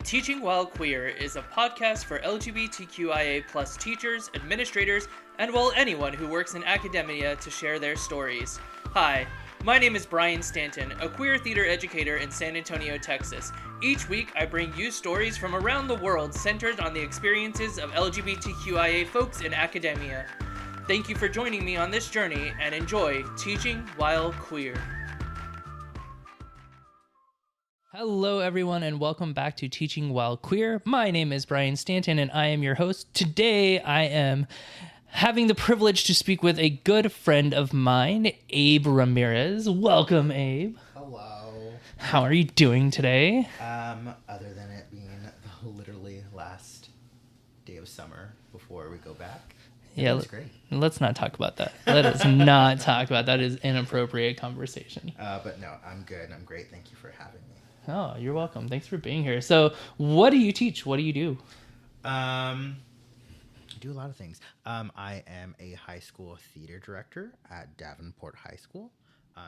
Teaching While Queer is a podcast for LGBTQIA+ teachers, administrators, and anyone who works in academia to share their stories. Hi, my name is Bryan Stanton, a queer theater educator in San Antonio, Texas. Each week, I bring you stories from around the world centered on the experiences of LGBTQIA folks in academia. Thank you for joining me on this journey, and enjoy Teaching While Queer. Hello, everyone, and welcome back to Teaching While Queer. My name is Bryan Stanton, and I am your host. Today, I am having the privilege to speak with a good friend of mine, Abe Ramirez. Welcome, Abe. Hello. How are you doing today? Other than it being the literally last day of summer before we go back. Yeah, it's great. Let's not talk about that. Let us not talk about that. That is inappropriate conversation. But no, I'm good. I'm great. Thank you for having me. Oh, you're welcome. Thanks for being here. So, what do you teach? What do you do? I do a lot of things. I am a high school theater director at Davenport High School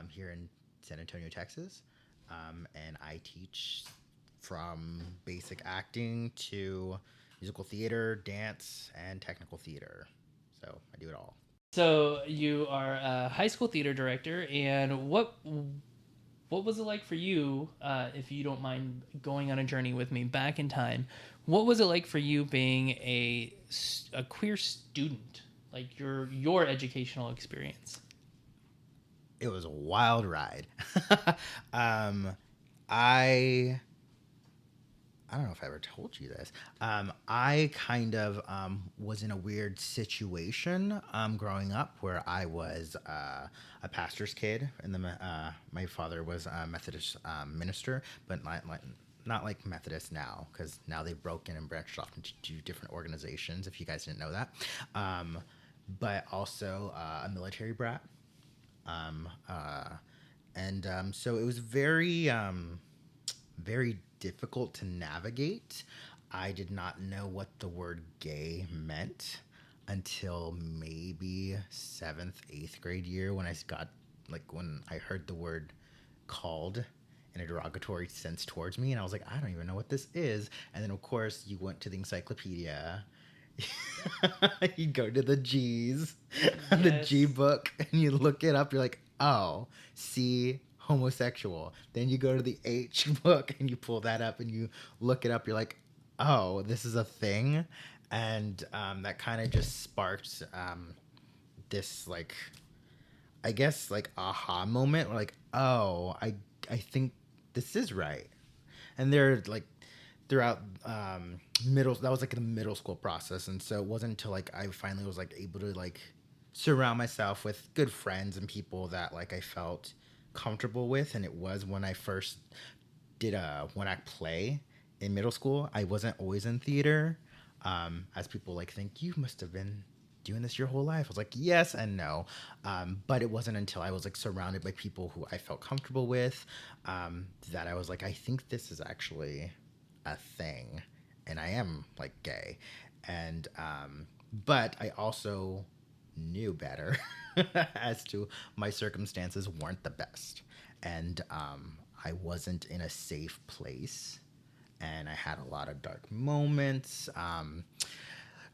here in San Antonio, Texas. And I teach from basic acting to musical theater, dance, and technical theater. So I do it all. So you are a high school theater director, and what was it like for you, if you don't mind going on a journey with me back in time? What was it like for you being a queer student, like your educational experience? It was a wild ride. I don't know if I ever told you this. I kind of was in a weird situation growing up where I was a pastor's kid, and my father was a Methodist minister, but not like Methodist now, because now they've broken and branched off into two different organizations, if you guys didn't know that. But also a military brat. So it was very, very difficult to navigate. I did not know what the word gay meant until maybe 7th, 8th grade year when when I heard the word called in a derogatory sense towards me, and I was like, I don't even know what this is. And then of course you went to the encyclopedia. You go to the G's, yes. The G book, and you look it up. You're like, oh, see, homosexual. Then you go to the H book and you pull that up and you look it up. You're like, oh, this is a thing. And that kind of just sparked this, I guess, aha moment. Where oh, I think this is right. And they're throughout that was the middle school process. And so it wasn't until I finally was able to surround myself with good friends and people that I felt comfortable with. And it was when I first did a one-act play in middle school. I wasn't always in theater, as people think you must have been doing this your whole life. I was like, yes and no, but it wasn't until I was surrounded by people who I felt comfortable with that I was I think this is actually a thing, and I am gay. And but I also knew better as to my circumstances weren't the best, and I wasn't in a safe place, and I had a lot of dark moments.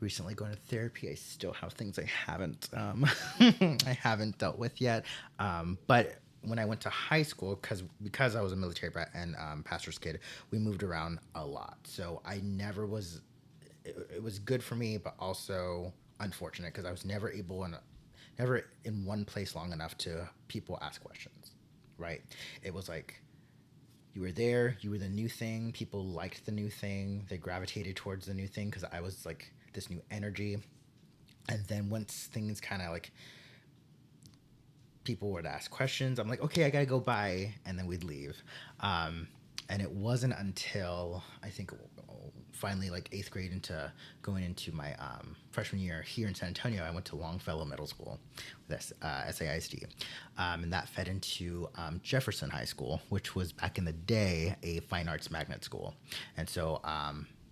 Recently going to therapy, I still have things I haven't I haven't dealt with yet, but when I went to high school, because I was a military brat and pastor's kid, we moved around a lot, so I never was it was good for me, but also unfortunate, because I was never in one place long enough to people ask questions, right? It was you were there, you were the new thing, people liked the new thing, they gravitated towards the new thing because I was this new energy. And then once things kind of people would ask questions, I'm okay, I gotta go by, and then we'd leave. And it wasn't until I think finally 8th grade into going into my freshman year here in San Antonio, I went to Longfellow Middle School with SAISD, and that fed into Jefferson High School, which was back in the day a fine arts magnet school. And so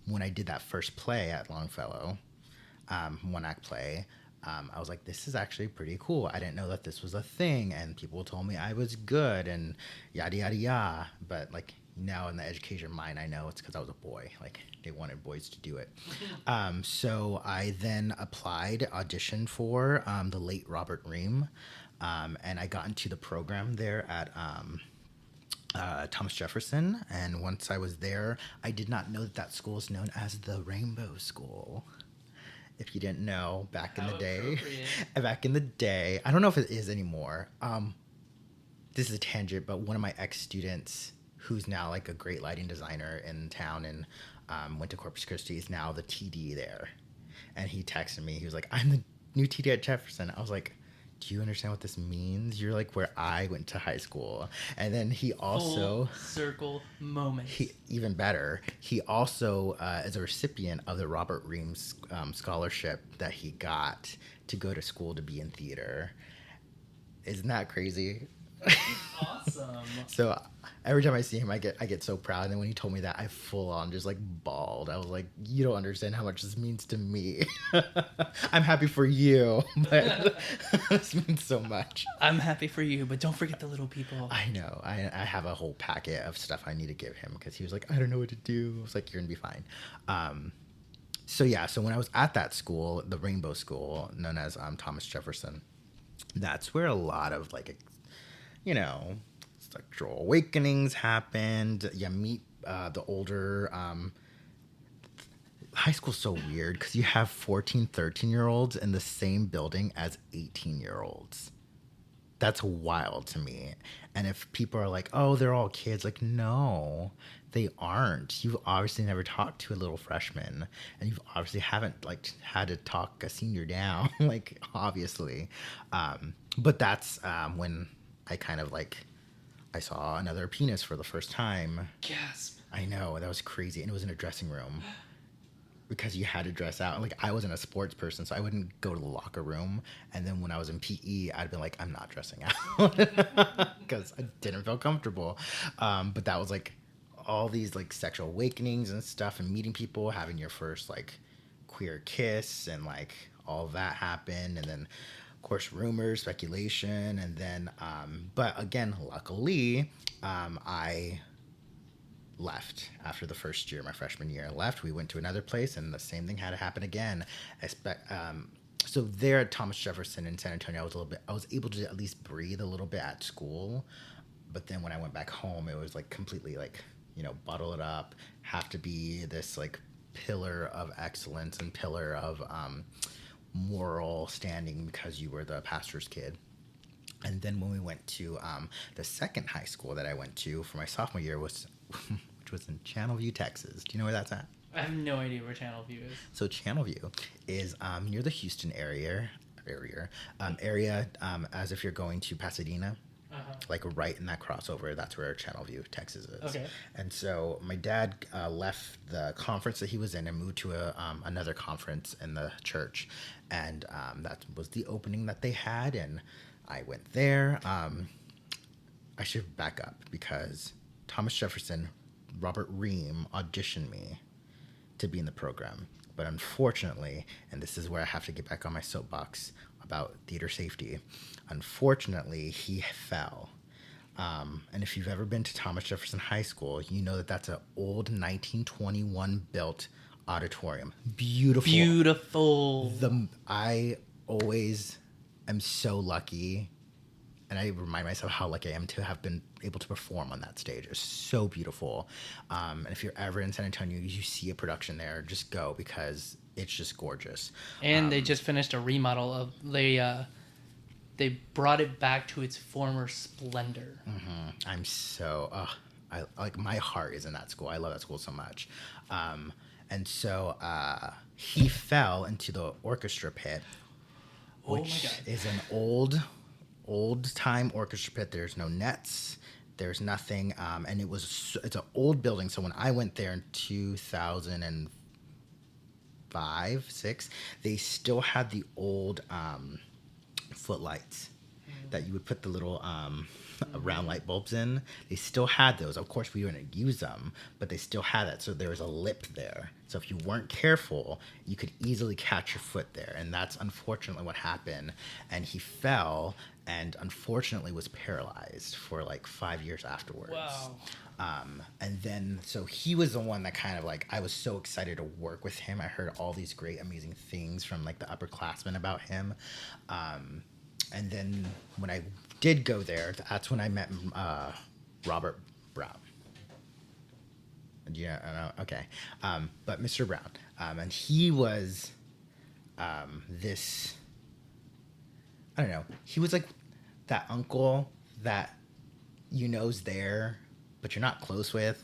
when I did that first play at Longfellow, one act play, I was like, this is actually pretty cool. I didn't know that this was a thing, and people told me I was good and yada yada yada, but now in the education mind, I know it's because I was a boy. Like, they wanted boys to do it. So I then auditioned for the late Robert Ream, and I got into the program there at Thomas Jefferson. And once I was there, I did not know that that school is known as the Rainbow School. If you didn't know, back in the day, I don't know if it is anymore. This is a tangent, but one of my ex-students, who's now like a great lighting designer in town and went to Corpus Christi, is now the TD there. And he texted me. He was like, I'm the new TD at Jefferson. I was like, do you understand what this means? You're like where I went to high school. And then he also... Full circle moment. Even better, he also is a recipient of the Robert Ream scholarship that he got to go to school to be in theater. Isn't that crazy? Awesome. So every time I see him, I get so proud. And then when he told me that, I full on just like bawled. I was like, you don't understand how much this means to me. I'm happy for you, but this means so much. I'm happy for you, but don't forget the little people. I know. I have a whole packet of stuff I need to give him because he was like, I don't know what to do. I was like, you're gonna be fine. So when I was at that school, the Rainbow School, known as Thomas Jefferson, that's where a lot of like, sexual awakenings happened. You meet the older... high school's so weird because you have 14, 13-year-olds in the same building as 18-year-olds. That's wild to me. And if people are like, oh, they're all kids, like, no, they aren't. You've obviously never talked to a little freshman, and you obviously haven't like had to talk a senior down, like, obviously. But that's when I kind of like, I saw another penis for the first time. Gasp. I know, that was crazy. And it was in a dressing room because you had to dress out. Like, I wasn't a sports person, so I wouldn't go to the locker room. And then when I was in PE, I'd be like, I'm not dressing out because I didn't feel comfortable. But that was like all these like sexual awakenings and stuff, and meeting people, having your first like queer kiss, and like all of that happened. And then, of course, rumors, speculation, and then, but again, luckily, I left after the first year, my freshman year. I left, we went to another place, and the same thing had to happen again. So there at Thomas Jefferson in San Antonio, I was able to at least breathe a little bit at school. But then when I went back home, it was like completely like, bottle it up, have to be this like pillar of excellence and pillar of, moral standing because you were the pastor's kid. And then when we went to the second high school that I went to for my sophomore year which was in Channelview, Texas. Do you know where that's at? I have no idea where Channelview is. So Channelview is near the Houston area, as if you're going to Pasadena. Like right in that crossover, that's where Channelview, Texas is. Okay. And so my dad left the conference that he was in and moved to another conference in the church, and that was the opening that they had, and I went there. I should back up because Thomas Jefferson, Robert Ream auditioned me to be in the program, but unfortunately, and this is where I have to get back on my soapbox about theater safety. Unfortunately, he fell. And if you've ever been to Thomas Jefferson High School, you know that that's an old 1921 built auditorium. Beautiful. I always am so lucky, and I remind myself how lucky I am to have been able to perform on that stage. It's so beautiful. And if you're ever in San Antonio, you see a production there, just go because it's just gorgeous. And they just finished a remodel of they brought it back to its former splendor. Mm-hmm. I'm so I like, my heart is in that school. I love that school so much. And so he fell into the orchestra pit, which is an old time orchestra pit. There's no nets. There's nothing. And it's an old building. So when I went there in 2005, 6, they still had the old footlights that you would put the little round light bulbs in. They still had those. Of course, we wouldn't use them, but they still had that. So there was a lip there. So if you weren't careful, you could easily catch your foot there. And that's unfortunately what happened. And he fell and unfortunately was paralyzed for like 5 years afterwards. Wow. And then, so he was the one that kind of like, I was so excited to work with him. I heard all these great, amazing things from like the upperclassmen about him. And then when I did go there, that's when I met Robert Brown. Yeah, okay. But Mr. Brown. And he was this, I don't know, he was like that uncle that you know's there, but you're not close with.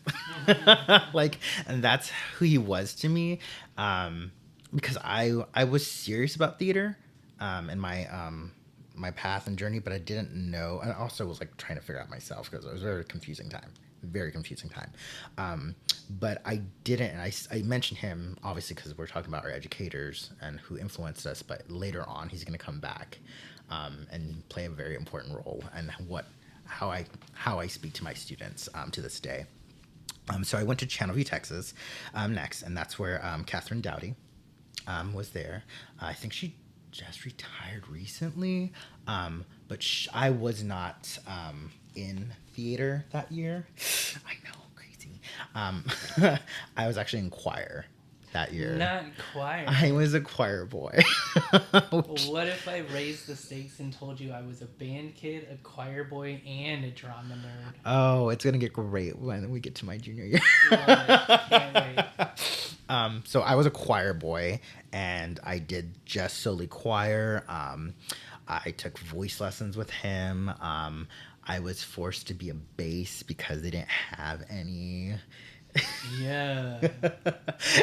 Like, and that's who he was to me. Because I was serious about theater and my path and journey, but I didn't know. And I also was like trying to figure out myself because it was a very confusing time. But I didn't, and I mentioned him obviously because we're talking about our educators and who influenced us, but later on he's going to come back and play a very important role and how I speak to my students to this day. So I went to Channelview, Texas next, and that's where Catherine Dowdy was there. I think she just retired recently, but I was not in theater that year. I know, crazy. I was actually in choir that year. Not choir. I was a choir boy. What if I raised the stakes and told you I was a band kid, a choir boy, and a drama nerd? Oh, it's gonna get great when we get to my junior year. Can't wait. So I was a choir boy, and I did just solely choir. I took voice lessons with him. I was forced to be a bass because they didn't have any. Yeah.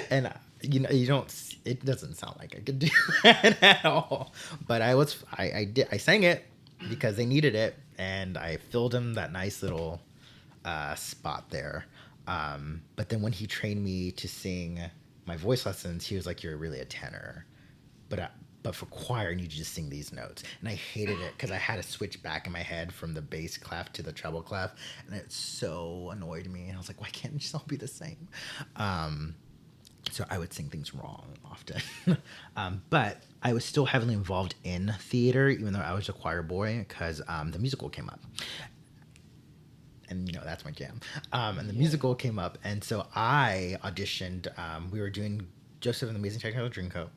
And it doesn't sound like I could do that at all. But I sang it because they needed it, and I filled him that nice little spot there. But then when he trained me to sing my voice lessons, he was like, "You're really a tenor, but for choir, you need to just sing these notes." And I hated it because I had to switch back in my head from the bass clef to the treble clef, and it so annoyed me. And I was like, why can't it just all be the same? So I would sing things wrong often. But I was still heavily involved in theater, even though I was a choir boy, because the musical came up. And, that's my jam. And the musical came up, and so I auditioned. We were doing Joseph and the Amazing Technicolor Dreamcoat.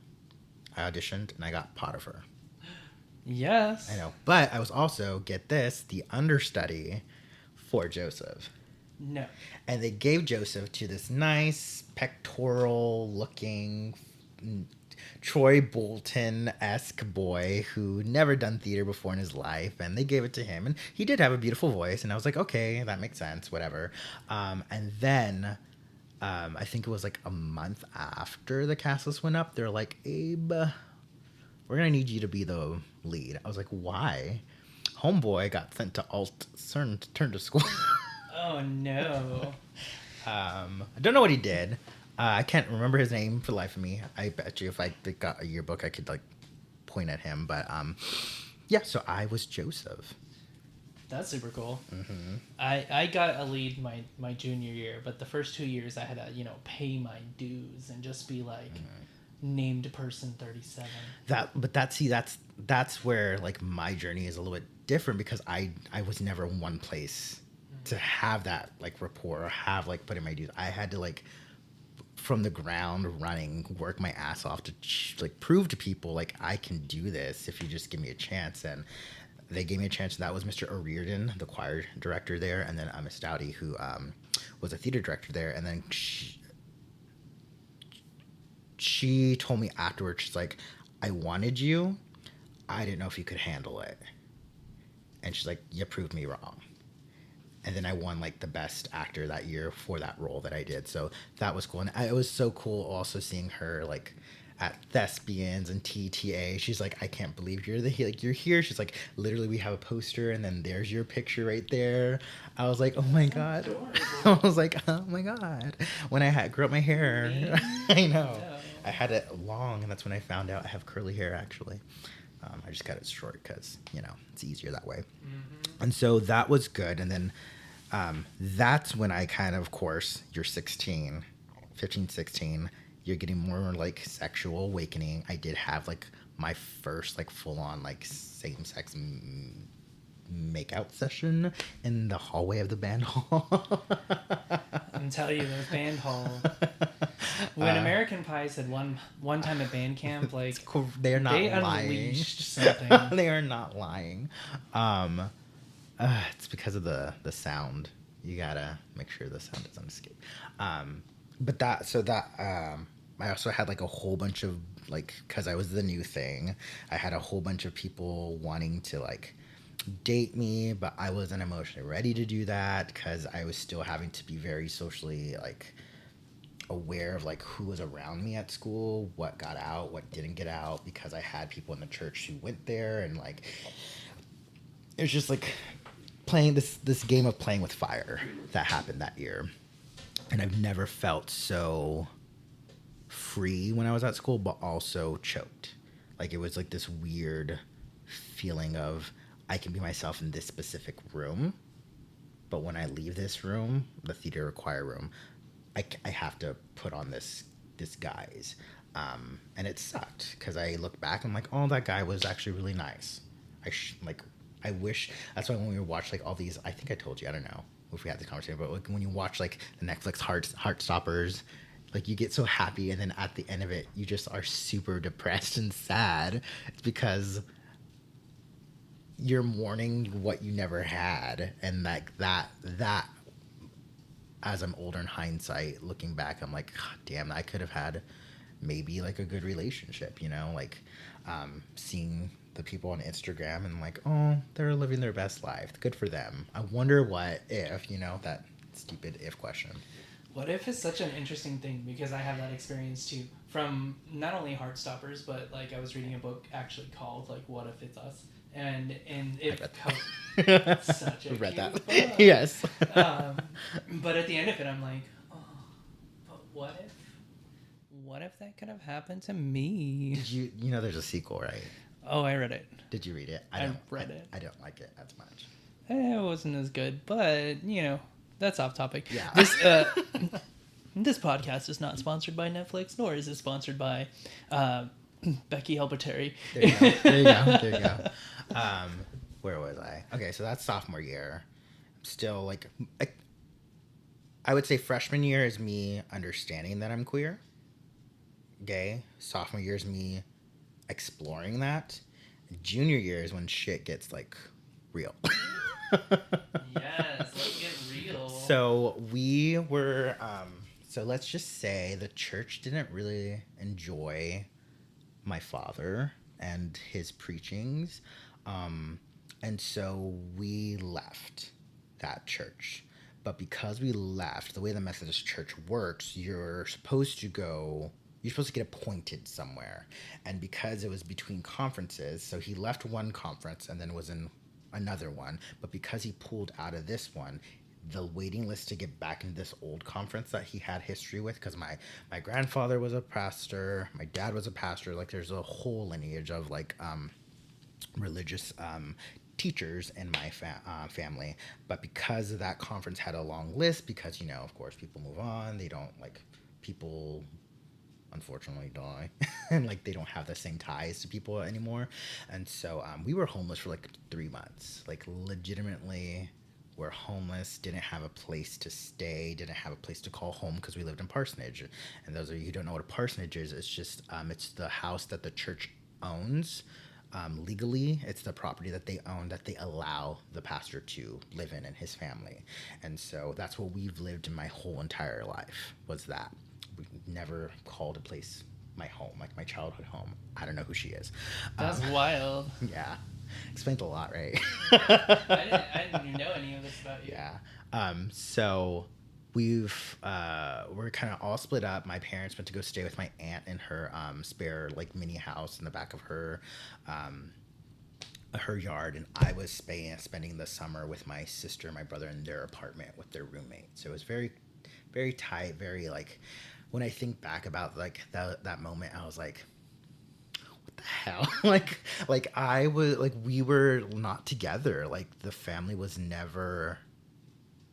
I auditioned, and I got Potiphar. Yes. I know. But I was also, get this, the understudy for Joseph. No. And they gave Joseph to this nice, pectoral-looking Troy Bolton-esque boy who never done theater before in his life. And they gave it to him. And he did have a beautiful voice. And I was like, okay, that makes sense, whatever. And then... I think it was like a month after the cast list went up. They're like, Abe, we're going to need you to be the lead. I was like, why? Homeboy got sent to turn to school. Oh, no. I don't know what he did. I can't remember his name for the life of me. I bet you if I got a yearbook, I could like point at him. But yeah, so I was Joseph. That's super cool. Mm-hmm. I got a lead my junior year, but the first 2 years I had to, pay my dues and just be like named person 37. That's where like my journey is a little bit different because I was never in one place to have that like rapport or have like put in my dues. I had to like from the ground running, work my ass off to like prove to people like I can do this if you just give me a chance. And they gave me a chance. That was Mr. O'Riordan, the choir director there, and then Miss Dowdy, who was a theater director there. And then she told me afterwards, she's like, I wanted you. I didn't know if you could handle it. And she's like, you proved me wrong. And then I won like the best actor that year for that role that I did. So that was cool. And it was so cool also seeing her like at Thespians and TTA. She's like, I can't believe you're here. She's like, literally we have a poster and then there's your picture right there. I was like, oh my God. I was like, oh my God. When I grew up my hair, I know. I had it long and that's when I found out I have curly hair actually. I just got it short because, it's easier that way. Mm-hmm. And so that was good. And then that's when I kind of course, you're 15, 16, you're getting more like sexual awakening. I did have like my first like full on like same sex make-out session in the hallway of the band hall. I'm telling you, those band hall. When American Pie said one time at band camp, like they're not they lying. Unleashed something. They are not lying. It's because of the sound. You gotta make sure the sound doesn't escape. I also had like a whole bunch of like, because I was the new thing, I had a whole bunch of people wanting to like date me, but I wasn't emotionally ready to do that because I was still having to be very socially like aware of like who was around me at school, what got out, what didn't get out, because I had people in the church who went there, and like it was just like playing this game of playing with fire that happened that year. And I've never felt so free when I was at school, but also choked. Like it was like this weird feeling of I can be myself in this specific room, but when I leave this room, the theater or choir room, I have to put on this guise. And it sucked because I look back and I'm like, oh, that guy was actually really nice. I wish, that's why when we watch like all these, I think I told you, I don't know if we had this conversation, but like when you watch like the Netflix Heartstoppers, like you get so happy and then at the end of it, you just are super depressed and sad. It's because you're mourning what you never had. And like that, as I'm older in hindsight, looking back, I'm like, God damn, I could have had maybe like a good relationship, you know, like seeing the people on Instagram and like, oh, they're living their best life. Good for them. I wonder what if, you know, that stupid if question. What if is such an interesting thing, because I have that experience too, from not only Heartstoppers, but like I was reading a book actually called like What If It's Us, and if such a read that book. yes. But at the end of it I'm like, oh, but what if that could have happened to me? Did you know there's a sequel, right? Oh, I read it. Did you read it? I read it. I don't like it as much. It wasn't as good, but you know, that's off topic. Yeah. This podcast is not sponsored by Netflix, nor is it sponsored by Becky Albertari. There you go. Where was I? Okay, so that's sophomore year. Still, like, I would say freshman year is me understanding that I'm queer, gay. Sophomore year is me exploring that. Junior year is when shit gets, like, real. Yes, let's get real. So we were, so let's just say the church didn't really enjoy my father and his preachings. And so we left that church. But because we left, the way the Methodist Church works, you're supposed to get appointed somewhere. And because it was between conferences, so he left one conference and then was in another one. But because he pulled out of this one, the waiting list to get back into this old conference that he had history with, because my grandfather was a pastor, my dad was a pastor, like there's a whole lineage of like religious teachers in my family. But because that conference had a long list, because, you know, of course people move on, they don't, like, people unfortunately die and like they don't have the same ties to people anymore. And so we were homeless for like 3 months, like legitimately were homeless, didn't have a place to stay, didn't have a place to call home because we lived in parsonage. And those of you who don't know what a parsonage is, it's just it's the house that the church owns. Legally, it's the property that they own that they allow the pastor to live in and his family. And so that's what we've lived in my whole entire life, was that. We never called a place my home, like my childhood home. I don't know who she is. That's wild. Yeah. Explains a lot, right? I didn't know any of this about you. Yeah. So we're kind of all split up. My parents went to go stay with my aunt in her spare like mini house in the back of her yard, and I was spending the summer with my sister, my brother, in their apartment with their roommate. So it was very, very tight, very like. When I think back about like that moment, I was like, what the hell? like I was like, we were not together. Like the family was never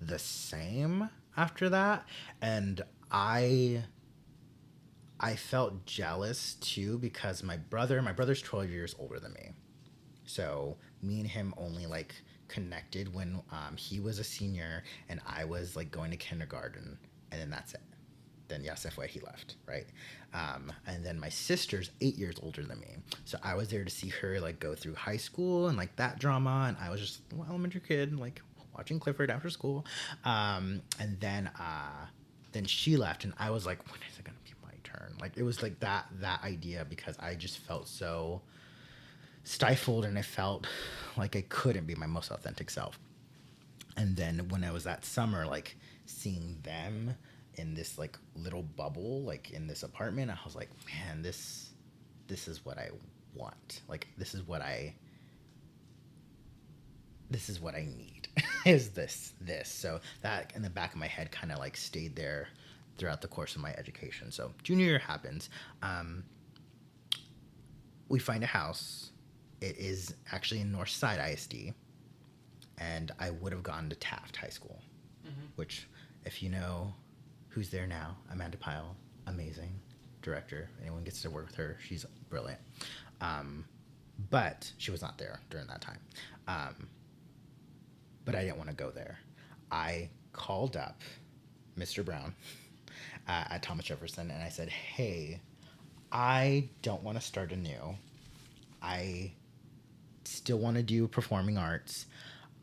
the same after that. And I felt jealous too, because my brother's 12 years older than me. So me and him only like connected when he was a senior and I was like going to kindergarten, and then that's it. Then yes, FY he left, right? And then my sister's 8 years older than me, so I was there to see her like go through high school and like that drama, and I was just an elementary kid like watching Clifford after school, and then she left, and I was like, when is it gonna be my turn? Like it was like that idea, because I just felt so stifled and I felt like I couldn't be my most authentic self. And then when I was that summer, like seeing them in this like little bubble, like in this apartment, I was like, man, this is what I want. Like this is what I need is this. So that in the back of my head kind of like stayed there throughout the course of my education. So junior year happens. We find a house. It is actually in Northside ISD, and I would have gone to Taft High School, which, if you know who's there now, Amanda Pyle, amazing director. Anyone gets to work with her, she's brilliant. But she was not there during that time. But I didn't want to go there. I called up Mr. Brown at Thomas Jefferson, and I said, hey, I don't want to start anew. I still want to do performing arts.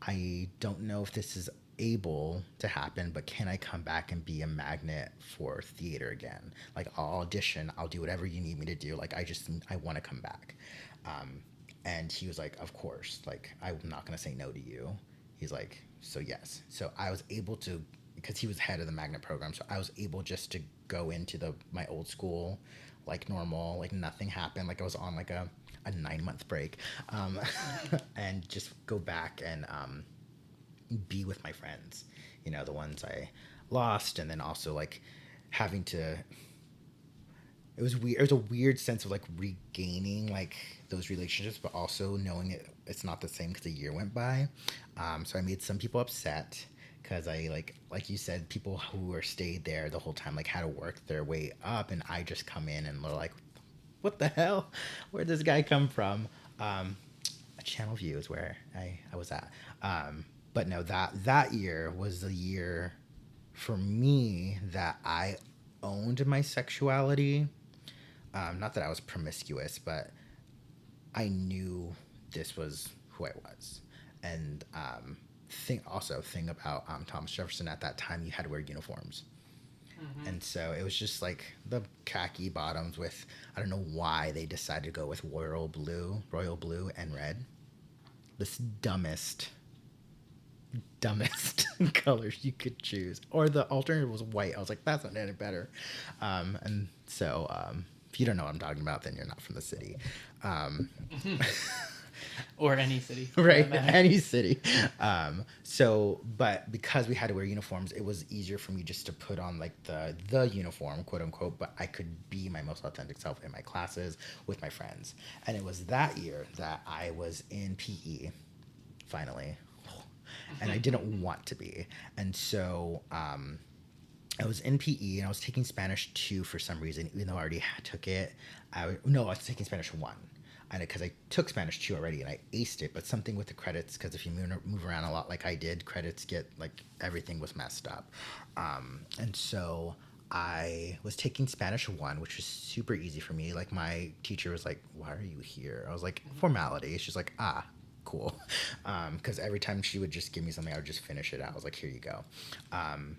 I don't know if this is able to happen, but can I come back and be a magnet for theater again? Like, I'll audition, I'll do whatever you need me to do. Like, I want to come back. And he was like, of course, like, I'm not going to say no to you. He's like, so yes. So I was able to, because he was head of the magnet program, so I was able just to go into my old school like normal, like nothing happened. Like I was on like a 9-month break, and just go back and be with my friends, you know, the ones I lost, and then also like having to. It was weird. It was a weird sense of like regaining like those relationships, but also knowing it's not the same because a year went by. So I made some people upset because I like you said, people who were stayed there the whole time like had to work their way up, and I just come in and they're like, "What the hell? Where'd this guy come from?" Channel View is where I was at. But no, that year was the year for me that I owned my sexuality. Not that I was promiscuous, but I knew this was who I was. And thing about Thomas Jefferson at that time, you had to wear uniforms. Mm-hmm. And so it was just like the khaki bottoms with, I don't know why they decided to go with royal blue and red. This dumbest colors you could choose. Or the alternative was white. I was like, that's not any better. And so if you don't know what I'm talking about, then you're not from the city. Or any city. Right, any city. But because we had to wear uniforms, it was easier for me just to put on like the uniform, quote unquote, but I could be my most authentic self in my classes with my friends. And it was that year that I was in PE, finally. And I didn't want to be. And so I was in PE and I was taking Spanish 2 for some reason, even though I already took it. I was taking Spanish 1. Because I took Spanish 2 already and I aced it, but something with the credits, because if you move around a lot like I did, credits get, like, everything was messed up. And so I was taking Spanish 1, which was super easy for me. Like, my teacher was like, why are you here? I was like, formality. She's like, cool. Because every time she would just give me something, I would just finish it out. I was like, here you go. And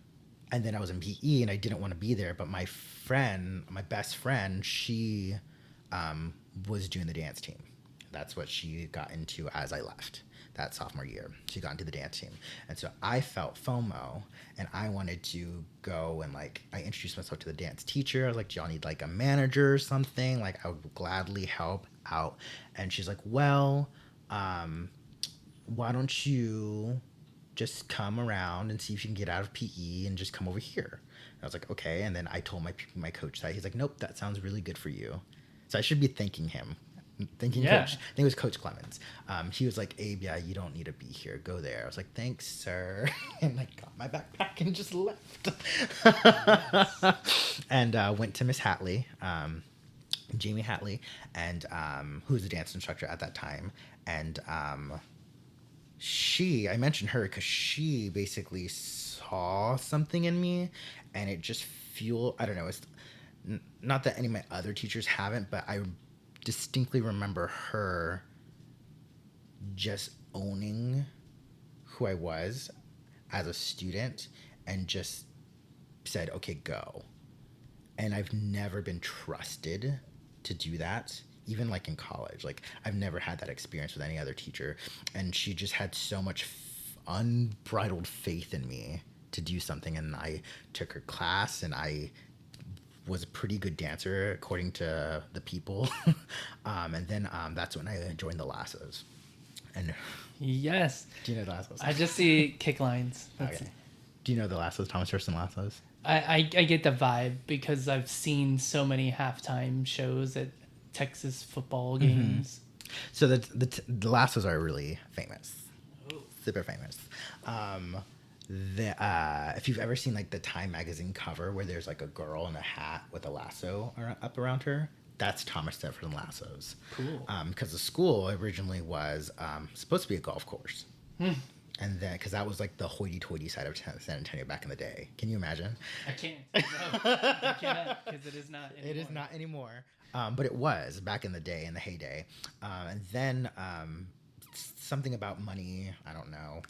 then I was in PE and I didn't want to be there, but my best friend, she was doing the dance team. That's what she got into as I left that sophomore year. She got into the dance team. And so I felt FOMO and I wanted to go and like, I introduced myself to the dance teacher. I was like, do y'all need like a manager or something? Like I would gladly help out. And she's like, well, why don't you just come around and see if you can get out of PE and just come over here. And I was like, okay. And then I told my coach that. He's like, nope, that sounds really good for you. So I should be thanking him. Coach. I think it was Coach Clemens. He was like, Abe, yeah, you don't need to be here. Go there. I was like, thanks, sir. And I got my backpack and just left. And went to Miss Hatley, Jamie Hatley, and who was a dance instructor at that time. And I mentioned her because she basically saw something in me, and it just fueled. I don't know. It's not that any of my other teachers haven't, but I distinctly remember her just owning who I was as a student and just said, okay, go. And I've never been trusted to do that, even like in college. Like, I've never had that experience with any other teacher. And she just had so much unbridled faith in me to do something. And I took her class, and I was a pretty good dancer according to the people. And then that's when I joined the Lassos. And Yes. do you know the Lassos? I just see kick lines. Okay. Do you know the Lassos, Thomas Thurston Lassos? I get the vibe because I've seen so many halftime shows at Texas football games. So the Lassos are really famous. Oh. Super famous. If you've ever seen like the Time magazine cover where there's like a girl in a hat with a lasso up around her, that's Thomas Jefferson Lassos. Cool. Because the school originally was supposed to be a golf course. And then, because that was like the hoity-toity side of San Antonio back in the day. Can you imagine? I can't. No, I cannot, because it is not anymore. It is not anymore. But it was back in the day, in the heyday. And then something about money, I don't know.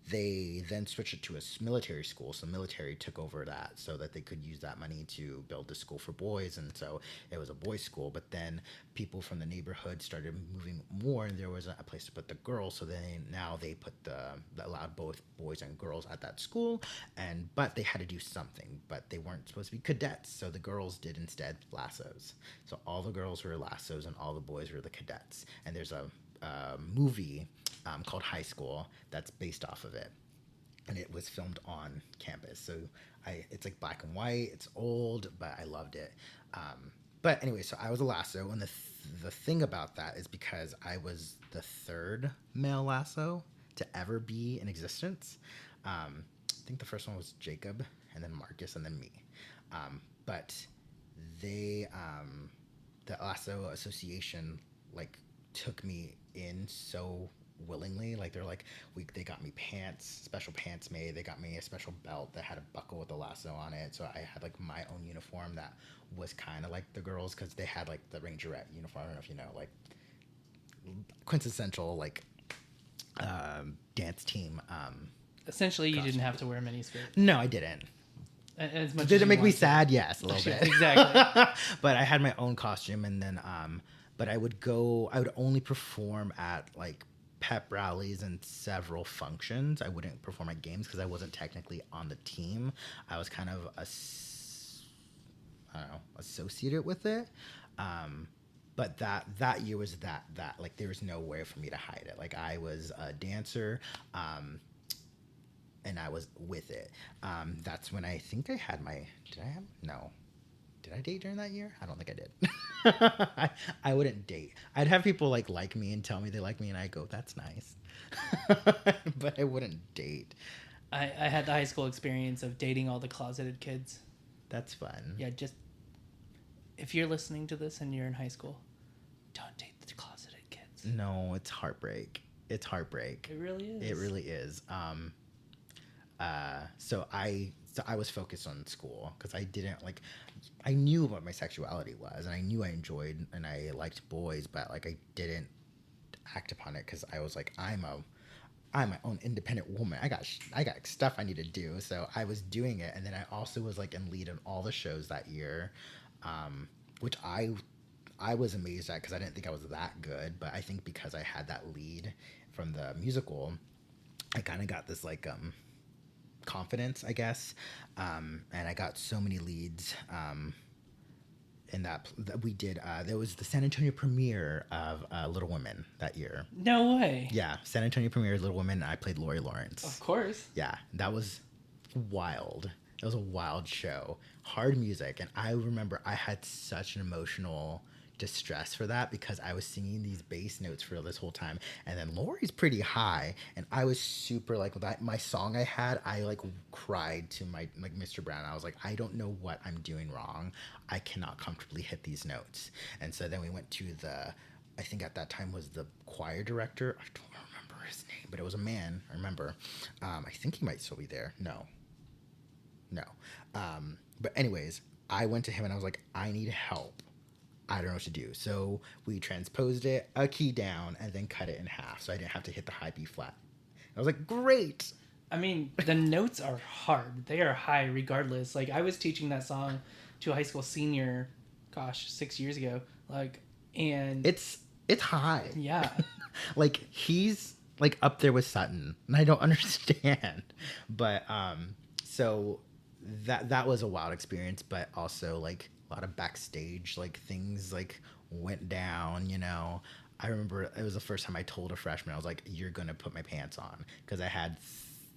They then switched it to a military school. So military took over that so that they could use that money to build the school for boys. And so it was a boys' school. But then people from the neighborhood started moving more, and there was a place to put the girls. So then now they put allowed both boys and girls at that school. But they had to do something. But they weren't supposed to be cadets. So the girls did instead lassos. So all the girls were lassos and all the boys were the cadets. And there's a movie called High School that's based off of it, and it was filmed on campus. So it's like black and white. It's old, but I loved it. But anyway, so I was a lasso, and the thing about that is because I was the third male lasso to ever be in existence. I think the first one was Jacob, and then Marcus, and then me. But the Lasso Association like took me in so willingly. Like they're like, they got me special pants made. They got me a special belt that had a buckle with a lasso on it. So I had like my own uniform that was kind of like the girls, because they had like the Rangerette uniform. I don't know if you know, like quintessential like dance team. Essentially, you didn't have to wear mini skirt. No, I didn't. As much Did as it make me sad? Yes, a little bit. Exactly. But I had my own costume, and then but I would only perform at like pep rallies and several functions. I wouldn't perform at games because I wasn't technically on the team. I was kind of associated with it. But that year was that like there was no way for me to hide it. Like I was a dancer, and I was with it. That's when I think I had did I date during that year? I don't think I did. I wouldn't date. I'd have people like me and tell me they like me, and I go, that's nice. But I wouldn't date. I had the high school experience of dating all the closeted kids. That's fun. Yeah, just if you're listening to this and you're in high school, don't date the closeted kids. No, it's heartbreak. It's heartbreak. It really is. It really is. So I was focused on school because I knew what my sexuality was, and I knew I enjoyed and I liked boys, but like I didn't act upon it because I was like, I'm my own independent woman. I got stuff I need to do. So I was doing it. And then I also was like in lead in all the shows that year, which I was amazed at because I didn't think I was that good. But I think because I had that lead from the musical, I kind of got this like confidence, I guess. And I got so many leads in that we did. There was the San Antonio premiere of Little Women that year. No way. Yeah, San Antonio premiere Little Women. I played Lori Lawrence. Of course. Yeah, that was wild. It was a wild show. Hard music. And I remember I had such an emotional distress for that because I was singing these bass notes for this whole time, and then Lori's pretty high, and I was super like that. My song I had, I like cried to my like Mr. Brown. I was like, I don't know what I'm doing wrong. I cannot comfortably hit these notes. And so then we went to I think at that time was the choir director. I don't remember his name, but it was a man. I remember. I think he might still be there. No. But anyways, I went to him and I was like, I need help. I don't know what to do. So we transposed it a key down and then cut it in half, so I didn't have to hit the high B flat. I was like, great. I mean, the notes are hard. They are high regardless. Like, I was teaching that song to a high school senior, 6 years ago. Like, and it's high. Yeah. Like, he's like up there with Sutton, and I don't understand. But so that was a wild experience, but also like a lot of backstage like things like went down, you know. I remember it was the first time I told a freshman, I was like, you're gonna put my pants on, because I had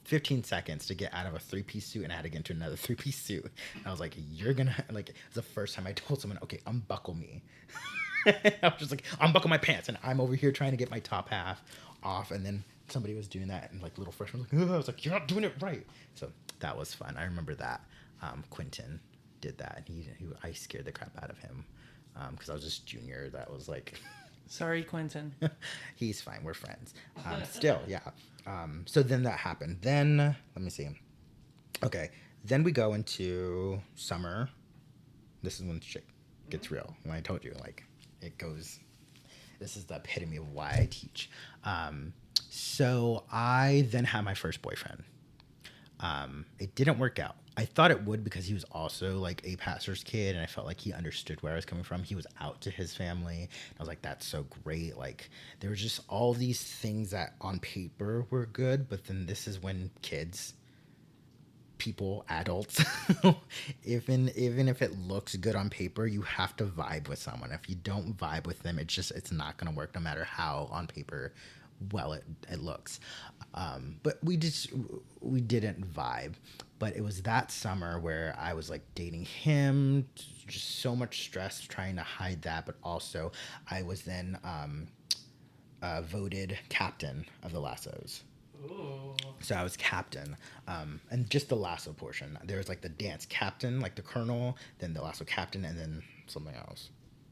15 seconds to get out of a 3-piece suit and I had to get into another 3-piece suit. And I was like, you're gonna, like, it was the first time I told someone, okay, unbuckle me. I was just like, unbuckle my pants, and I'm over here trying to get my top half off, and then somebody was doing that, and like little freshman was like, I was like, you're not doing it right. So that was fun. I remember that. Quentin did that, and I scared the crap out of him because I was just junior. That was like, sorry, Quentin. He's fine. We're friends. Still, yeah. So then that happened. Then let me see. Okay, then we go into summer. This is when shit gets real. When I told you, like, it goes. This is the epitome of why I teach. So I then had my first boyfriend. It didn't work out. I thought it would, because he was also like a pastor's kid, and I felt like he understood where I was coming from. He was out to his family. I was like, that's so great. Like, there was just all these things that on paper were good, but then this is when kids, people, adults, even if it looks good on paper, you have to vibe with someone. If you don't vibe with them, it's not going to work, no matter how on paper well it looks. But we didn't vibe. But it was that summer where I was like dating him, just so much stress trying to hide that, but also I was then voted captain of the lassos. Ooh. So I was captain, and just the lasso portion. There was like the dance captain, like the colonel, then the lasso captain, and then something else.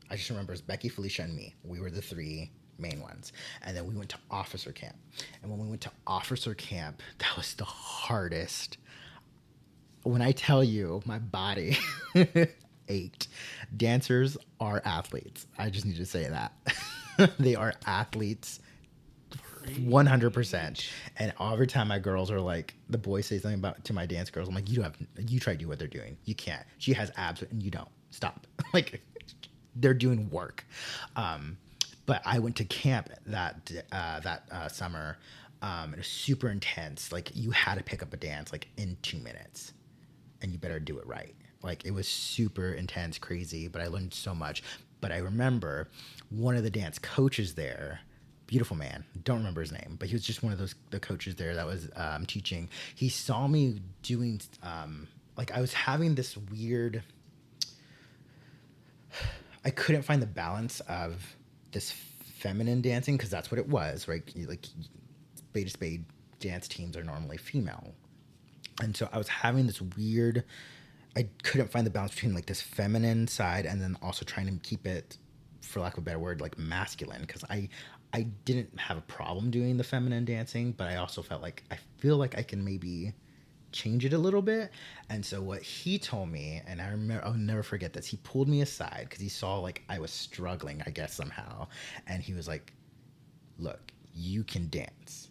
I just remember it was Becky, Felicia, and me. We were the three main ones. And then we went to officer camp. And when we went to officer camp, that was the hardest. When I tell you, my body ached. Dancers are athletes. I just need to say that. They are athletes 100%. And every time my girls are like, the boys say something about to my dance girls, I'm like, you try to do what they're doing. You can't. She has abs and you don't. Stop. Like, they're doing work. But I went to camp that summer. It was super intense. Like, you had to pick up a dance like in 2 minutes, and you better do it right. Like, it was super intense, crazy, but I learned so much. But I remember one of the dance coaches there, beautiful man, don't remember his name, but he was just one of the coaches there that was teaching. He saw me doing, like, I was having this weird, I couldn't find the balance of this feminine dancing, because that's what it was, right? Like, spade to spade dance teams are normally female. And so I was having this weird, I couldn't find the balance between like this feminine side and then also trying to keep it, for lack of a better word, like masculine, because I didn't have a problem doing the feminine dancing, but I also felt like, I feel like I can maybe change it a little bit. And so what he told me, and I remember, I'll never forget this, he pulled me aside because he saw like I was struggling, I guess, somehow. And he was like, look, you can dance.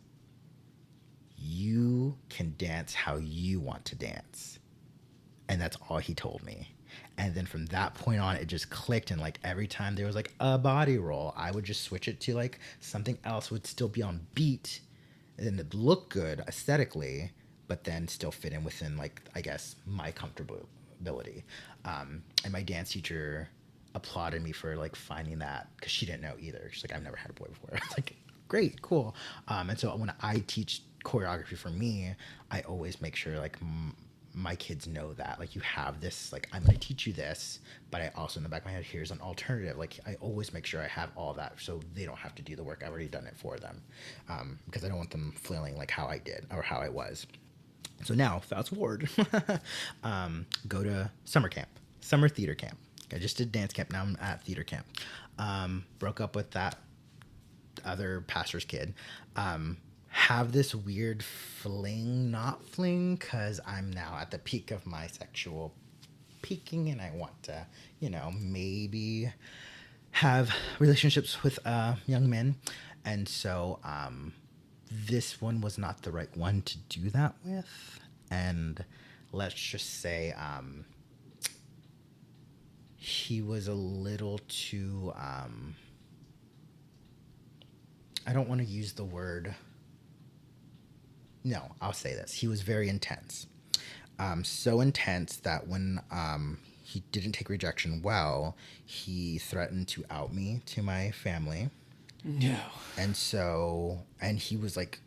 You can dance how you want to dance. And that's all he told me. And then from that point on, it just clicked. And like every time there was like a body roll, I would just switch it to like something else, would still be on beat. And then it looked good aesthetically, but then still fit in within like, I guess, my comfortability. And my dance teacher applauded me for like finding that, because she didn't know either. She's like, I've never had a boy before. I was like, great, cool. And so when I teach choreography for me, I always make sure like my kids know that, like, you have this, like, I'm going to teach you this, but I also in the back of my head, here's an alternative. Like, I always make sure I have all that so they don't have to do the work. I've already done it for them, because I don't want them feeling like how I did or how I was. So now, fast forward, go to summer theater camp. I just did dance camp. Now I'm at theater camp. Broke up with that other pastor's kid. have this weird not fling, because I'm now at the peak of my sexual peaking and I want to, maybe have relationships with young men. And so this one was not the right one to do that with. And let's just say he was a little too, I don't want to use the word. No, I'll say this. He was very intense. So intense that when he didn't take rejection well, he threatened to out me to my family. No. And he was like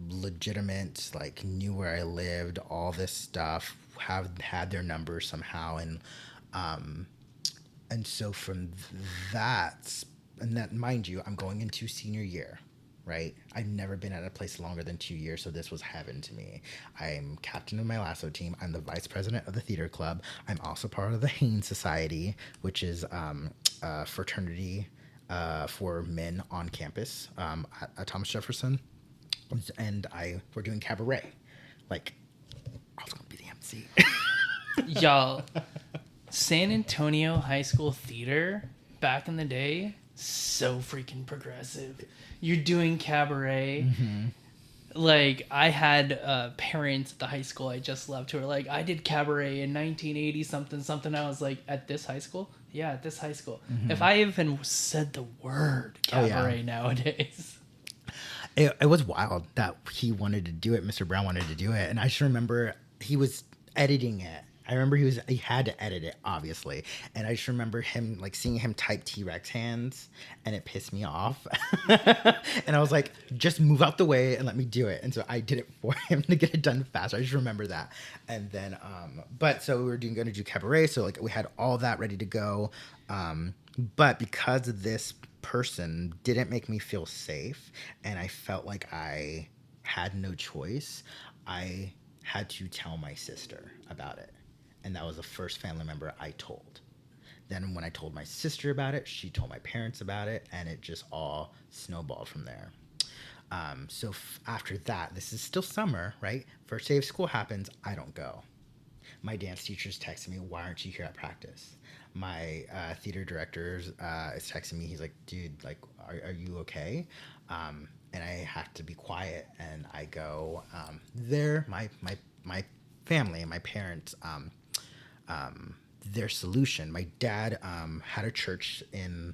legitimate, like knew where I lived, all this stuff, had their numbers somehow. And so from that, and that, mind you, I'm going into senior year. Right? I've never been at a place longer than 2 years, so this was heaven to me. I'm captain of my lasso team. I'm the vice president of the theater club. I'm also part of the Haynes Society, which is a fraternity for men on campus at Thomas Jefferson. And we're doing cabaret. Like, I was going to be the MC. Y'all, San Antonio High School Theater back in the day, so freaking progressive. You're doing cabaret. Mm-hmm. Like, I had parents at the high school I just left who were like, I did cabaret in 1980 something. I was like, at this high school? Yeah, at this high school. Mm-hmm. If I even said the word cabaret nowadays. It was wild that he wanted to do it. Mr. Brown wanted to do it. And I just remember he was editing it. I remember he had to edit it, obviously. And I just remember him, like, seeing him type T-Rex hands, and it pissed me off. And I was like, just move out the way and let me do it. And so I did it for him to get it done fast. I just remember that. And then, so we were going to do cabaret. So, like, we had all that ready to go. But because this person didn't make me feel safe, and I felt like I had no choice, I had to tell my sister about it. And that was the first family member I told. Then when I told my sister about it, she told my parents about it, and it just all snowballed from there. So after that, this is still summer, right? First day of school happens, I don't go. My dance teacher's texting me, why aren't you here at practice? My theater director is texting me, he's like, dude, like, are you okay? And I have to be quiet, and I go, there, my family and my parents, their solution. My dad had a church in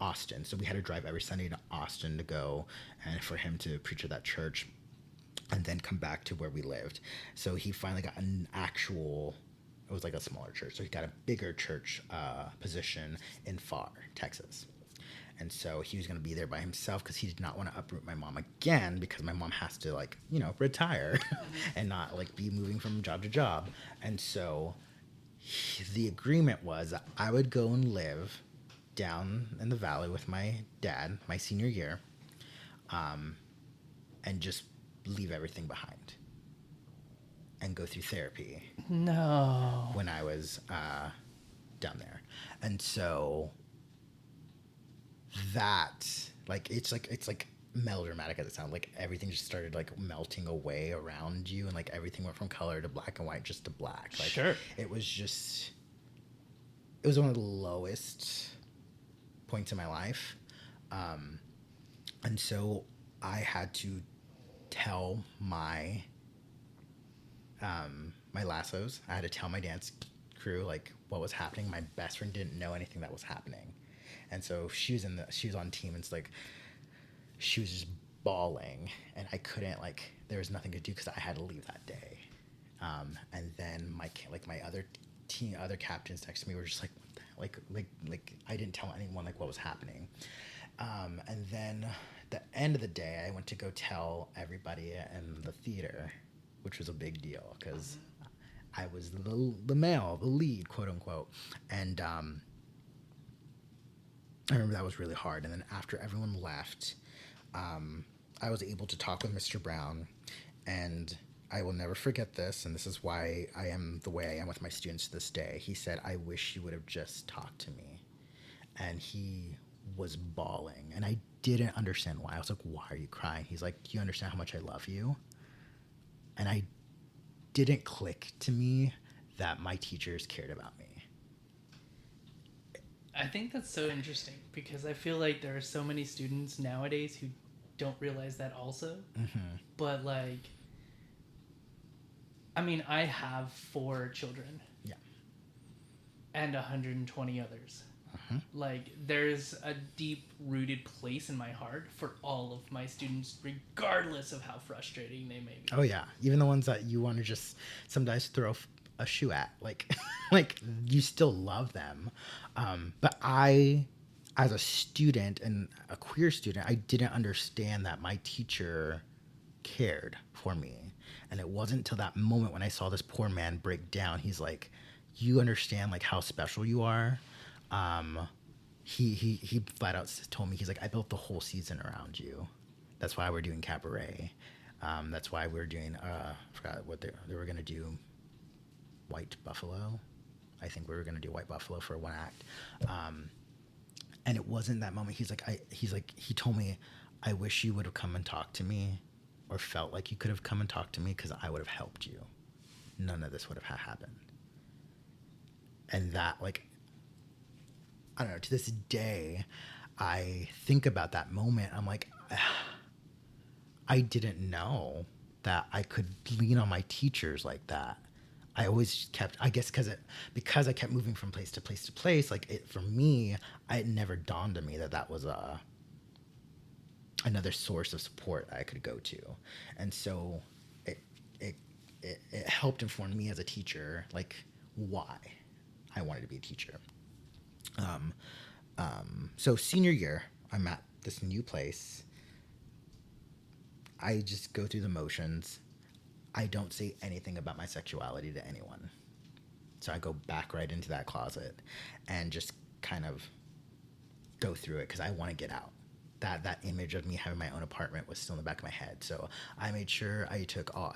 Austin, so we had to drive every Sunday to Austin to go and for him to preach at that church and then come back to where we lived. So he finally got an actual, it was like a smaller church, so he got a bigger church position in Pharr, Texas. And so he was going to be there by himself because he did not want to uproot my mom again, because my mom has to, like, retire and not, like, be moving from job to job. And so the agreement was that I would go and live down in the valley with my dad my senior year, and just leave everything behind and go through therapy. No. When I was down there. And so that, like, it's like melodramatic as it sounds. Like, everything just started, like, melting away around you, and, like, everything went from color to black and white just to black. Like, sure. It was one of the lowest points in my life. And so I had to tell my my lassos, I had to tell my dance crew, like, what was happening. My best friend didn't know anything that was happening. And so she was on team, and it's like, she was just bawling, and I couldn't, like, there was nothing to do because I had to leave that day. And then my other captains texted me, were just like, what the hell? Like I didn't tell anyone, like, what was happening. And then the end of the day, I went to go tell everybody in the theater, which was a big deal because I was the male, the lead, quote unquote. And I remember that was really hard. And then after everyone left, I was able to talk with Mr. Brown, and I will never forget this, and this is why I am the way I am with my students to this day. He said, I wish you would have just talked to me. And he was bawling, and I didn't understand why. I was like, why are you crying? He's like, do you understand how much I love you? And I didn't click to me that my teachers cared about me. I think that's so interesting because I feel like there are so many students nowadays who don't realize that also. Mm-hmm. But like, I mean, I have 4 children. Yeah. And 120 others. Uh-huh. Like, there's a deep-rooted place in my heart for all of my students, regardless of how frustrating they may be. Oh yeah, even the ones that you want to just sometimes throw a shoe at, like, like you still love them. But I, as a student and a queer student, I didn't understand that my teacher cared for me, and it wasn't until that moment when I saw this poor man break down. He's like, "You understand like how special you are." He flat out told me, he's like, I built the whole season around you. That's why we're doing cabaret. That's why we're doing, I forgot what they were going to do. White Buffalo. I think we were going to do White Buffalo for one act. And it wasn't that moment. He told me, I wish you would have come and talked to me, or felt like you could have come and talked to me, because I would have helped you. None of this would have happened. And that, like, I don't know, to this day, I think about that moment. I'm like, I didn't know that I could lean on my teachers like that. I always kept, I guess because I kept moving from place to place to place, like for me, it never dawned on me that was another source of support I could go to. And so it helped inform me as a teacher, like why I wanted to be a teacher. So senior year, I'm at this new place. I just go through the motions. I don't say anything about my sexuality to anyone. So I go back right into that closet and just kind of go through it because I want to get out. That image of me having my own apartment was still in the back of my head. So I made sure I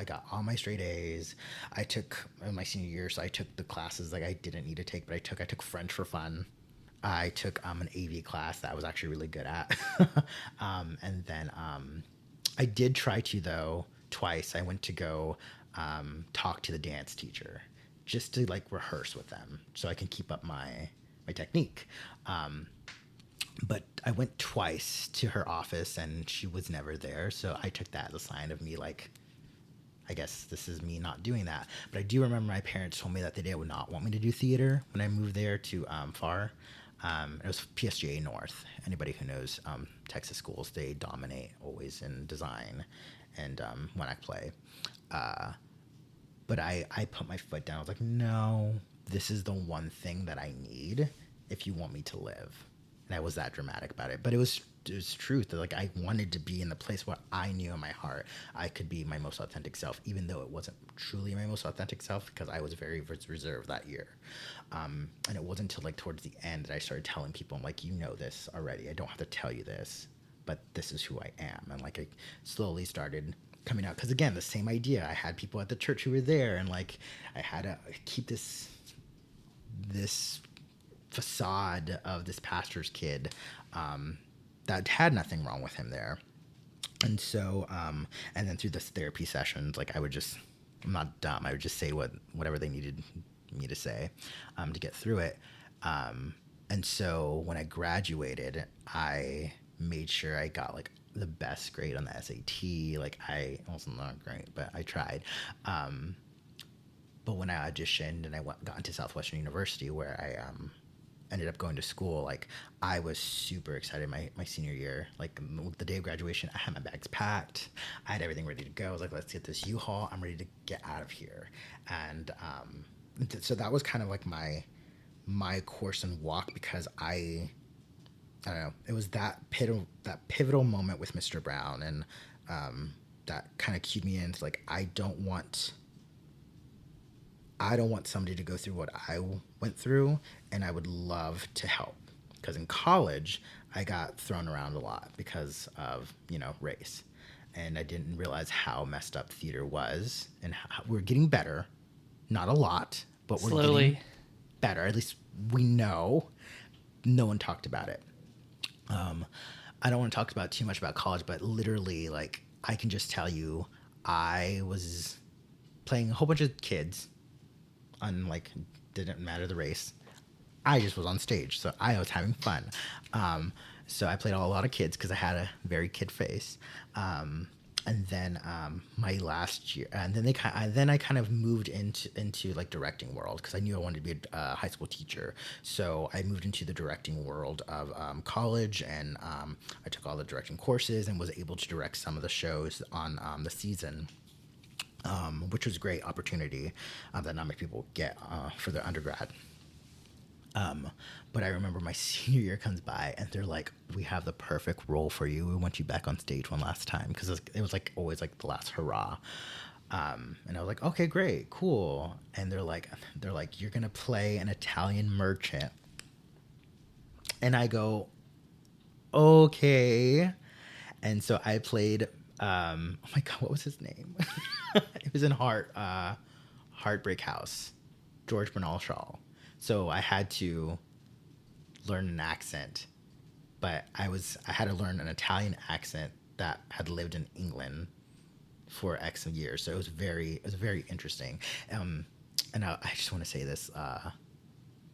got all my straight A's. I took in my senior year, so I took the classes like I didn't need to take, but I took French for fun. I took an AV class that I was actually really good at. And then I did try to, though, twice. I went to go talk to the dance teacher just to like rehearse with them so I can keep up my technique. But I went twice to her office and she was never there. So I took that as a sign of me, like, I guess this is me not doing that. But I do remember my parents told me that they would not want me to do theater when I moved there to FAR. It was PSGA North. Anybody who knows Texas schools, they dominate always in design and one act play. But I put my foot down. I was like, no, this is the one thing that I need if you want me to live. And I was that dramatic about it. But it was truth. Like, I wanted to be in the place where I knew in my heart I could be my most authentic self, even though it wasn't truly my most authentic self, because I was very reserved that year. And it wasn't until like towards the end that I started telling people, I'm like, you know this already. I don't have to tell you this, but this is who I am. And like I slowly started coming out, because again, the same idea. I had people at the church who were there, and like I had to keep this facade of this pastor's kid that had nothing wrong with him there. And so and then through this therapy sessions, like I'm not dumb, I would just say whatever they needed me to say to get through it. And so when I graduated, I made sure I got like the best grade on the SAT. Like I wasn't not great, but I tried. But when I auditioned and I got into Southwestern University, where I ended up going to school, like I was super excited my senior year. Like the day of graduation, I had my bags packed, I had everything ready to go. I was like, let's get this U-Haul, I'm ready to get out of here. And so that was kind of like my course and walk, because I don't know, it was that pivotal moment with Mr. Brown, and that kind of cued me into like, I don't want somebody to go through what I went through, and I would love to help. Because in college, I got thrown around a lot because of, race. And I didn't realize how messed up theater was, and how we're getting better. Not a lot, but we're slowly getting better. At least we know. No one talked about it. I don't want to talk about too much about college, but literally, like, I can just tell you, I was playing a whole bunch of kids on, like, didn't matter the race. I just was on stage, so I was having fun. So I played a lot of kids because I had a very kid face. And then my last year, and then I kind of moved into like directing world because I knew I wanted to be a high school teacher. So I moved into the directing world of college, and I took all the directing courses and was able to direct some of the shows on the season. Which was a great opportunity that not many people get for their undergrad. But I remember my senior year comes by and they're like, we have the perfect role for you. We want you back on stage one last time. Because it was like always like the last hurrah. And I was like, okay, great, cool. And they're like, you're going to play an Italian merchant. And I go, okay. And so I played, oh my God, what was his name? It was in Heartbreak House, George Bernal Shaw. So I had to learn an accent, but I had to learn an Italian accent that had lived in England for X years. So it was very interesting. And I just want to say this,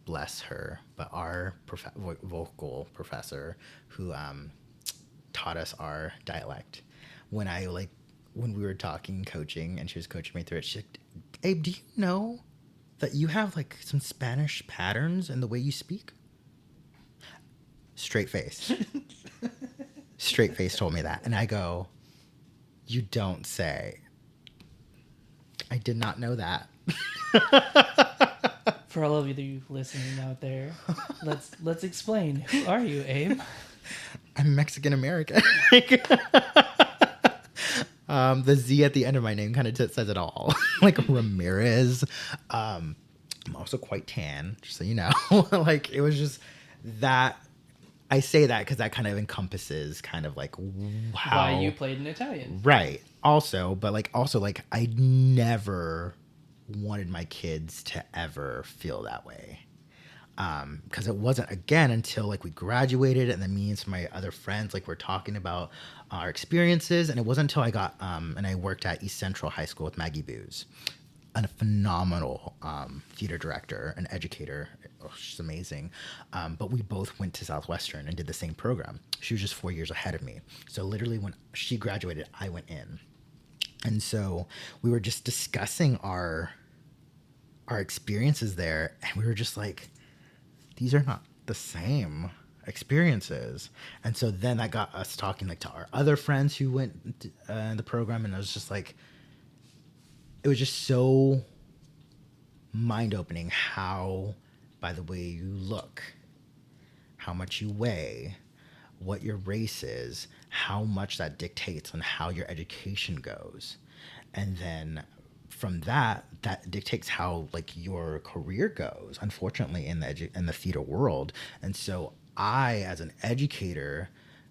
bless her, but our vocal professor who taught us our dialect, when we were talking coaching and she was coaching me through it, she's like, Abe, do you know that you have like some Spanish patterns in the way you speak? Straight face told me that. And I go, you don't say. I did not know that. For all of you listening out there, let's explain. Who are you, Abe? I'm Mexican American. The Z at the end of my name kind of says it all. Like Ramirez. I'm also quite tan, just so you know. Like, it was just that. I say that because that kind of encompasses kind of like how why you played in Italian, right? Also, I never wanted my kids to ever feel that way. Because it wasn't, again, until like we graduated and then me and some of my other friends like were talking about our experiences, and it wasn't until I got and I worked at East Central High School with Maggie Booz, a phenomenal theater director and educator. Oh, she's amazing. But we both went to Southwestern and did the same program. She was just 4 years ahead of me. So literally when she graduated, I went in. And so we were just discussing our experiences there, and we were just like, these are not the same experiences. And so then that got us talking like to our other friends who went in the program, and I was just like, it was just so mind-opening how, by the way you look, how much you weigh, what your race is, how much that dictates on how your education goes. And then from that dictates how like your career goes, unfortunately, in the theater world. And so I, as an educator,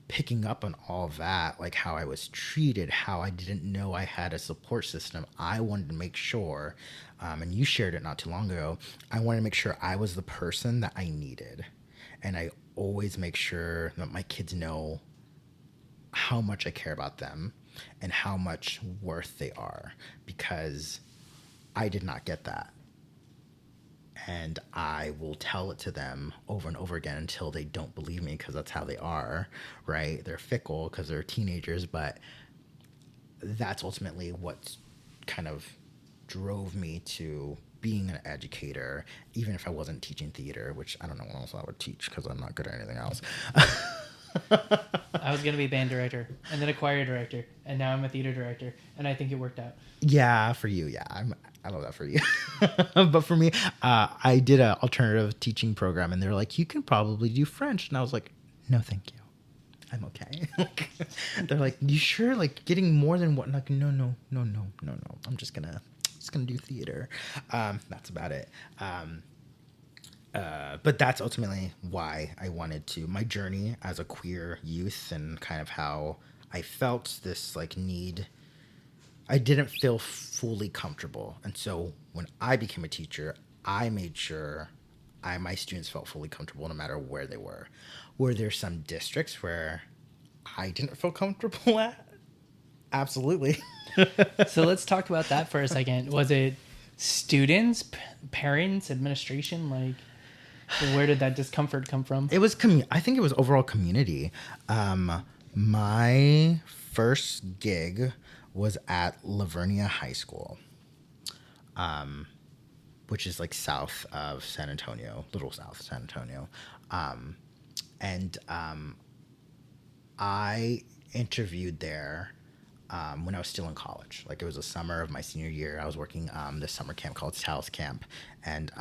picking up on all of that, like how I was treated, how I didn't know I had a support system, I wanted to make sure, and you shared it not too long ago, I wanted to make sure I was the person that I needed. And I always make sure that my kids know how much I care about them and how much worth they are, because I did not get that. And I will tell it to them over and over again until they don't believe me, because that's how they are, right? They're fickle because they're teenagers, but that's ultimately what kind of drove me to being an educator, even if I wasn't teaching theater, which I don't know what else I would teach because I'm not good at anything else. I was going to be band director and then a choir director, and now I'm a theater director, and I think it worked out. Yeah, for you, yeah. I love that for you. But for me, I did an alternative teaching program, and they're like, you can probably do French. And I was like, no, thank you. I'm okay. They're like, you sure? Like, getting more than what? Like, no. I'm just gonna do theater. That's about it. But that's ultimately why I wanted to, my journey as a queer youth, and kind of how I felt this like need. I didn't feel fully comfortable. And so when I became a teacher, I made sure my students felt fully comfortable no matter where they were. Were there some districts where I didn't feel comfortable at? Absolutely. So let's talk about that for a second. Was it students, parents, administration? Like, where did that discomfort come from? It was I think it was overall community. My first gig was at Lavernia High School, which is like south of San Antonio, little south of San Antonio. And I interviewed there when I was still in college. Like, it was the summer of my senior year. I was working this summer camp called Taos Camp, and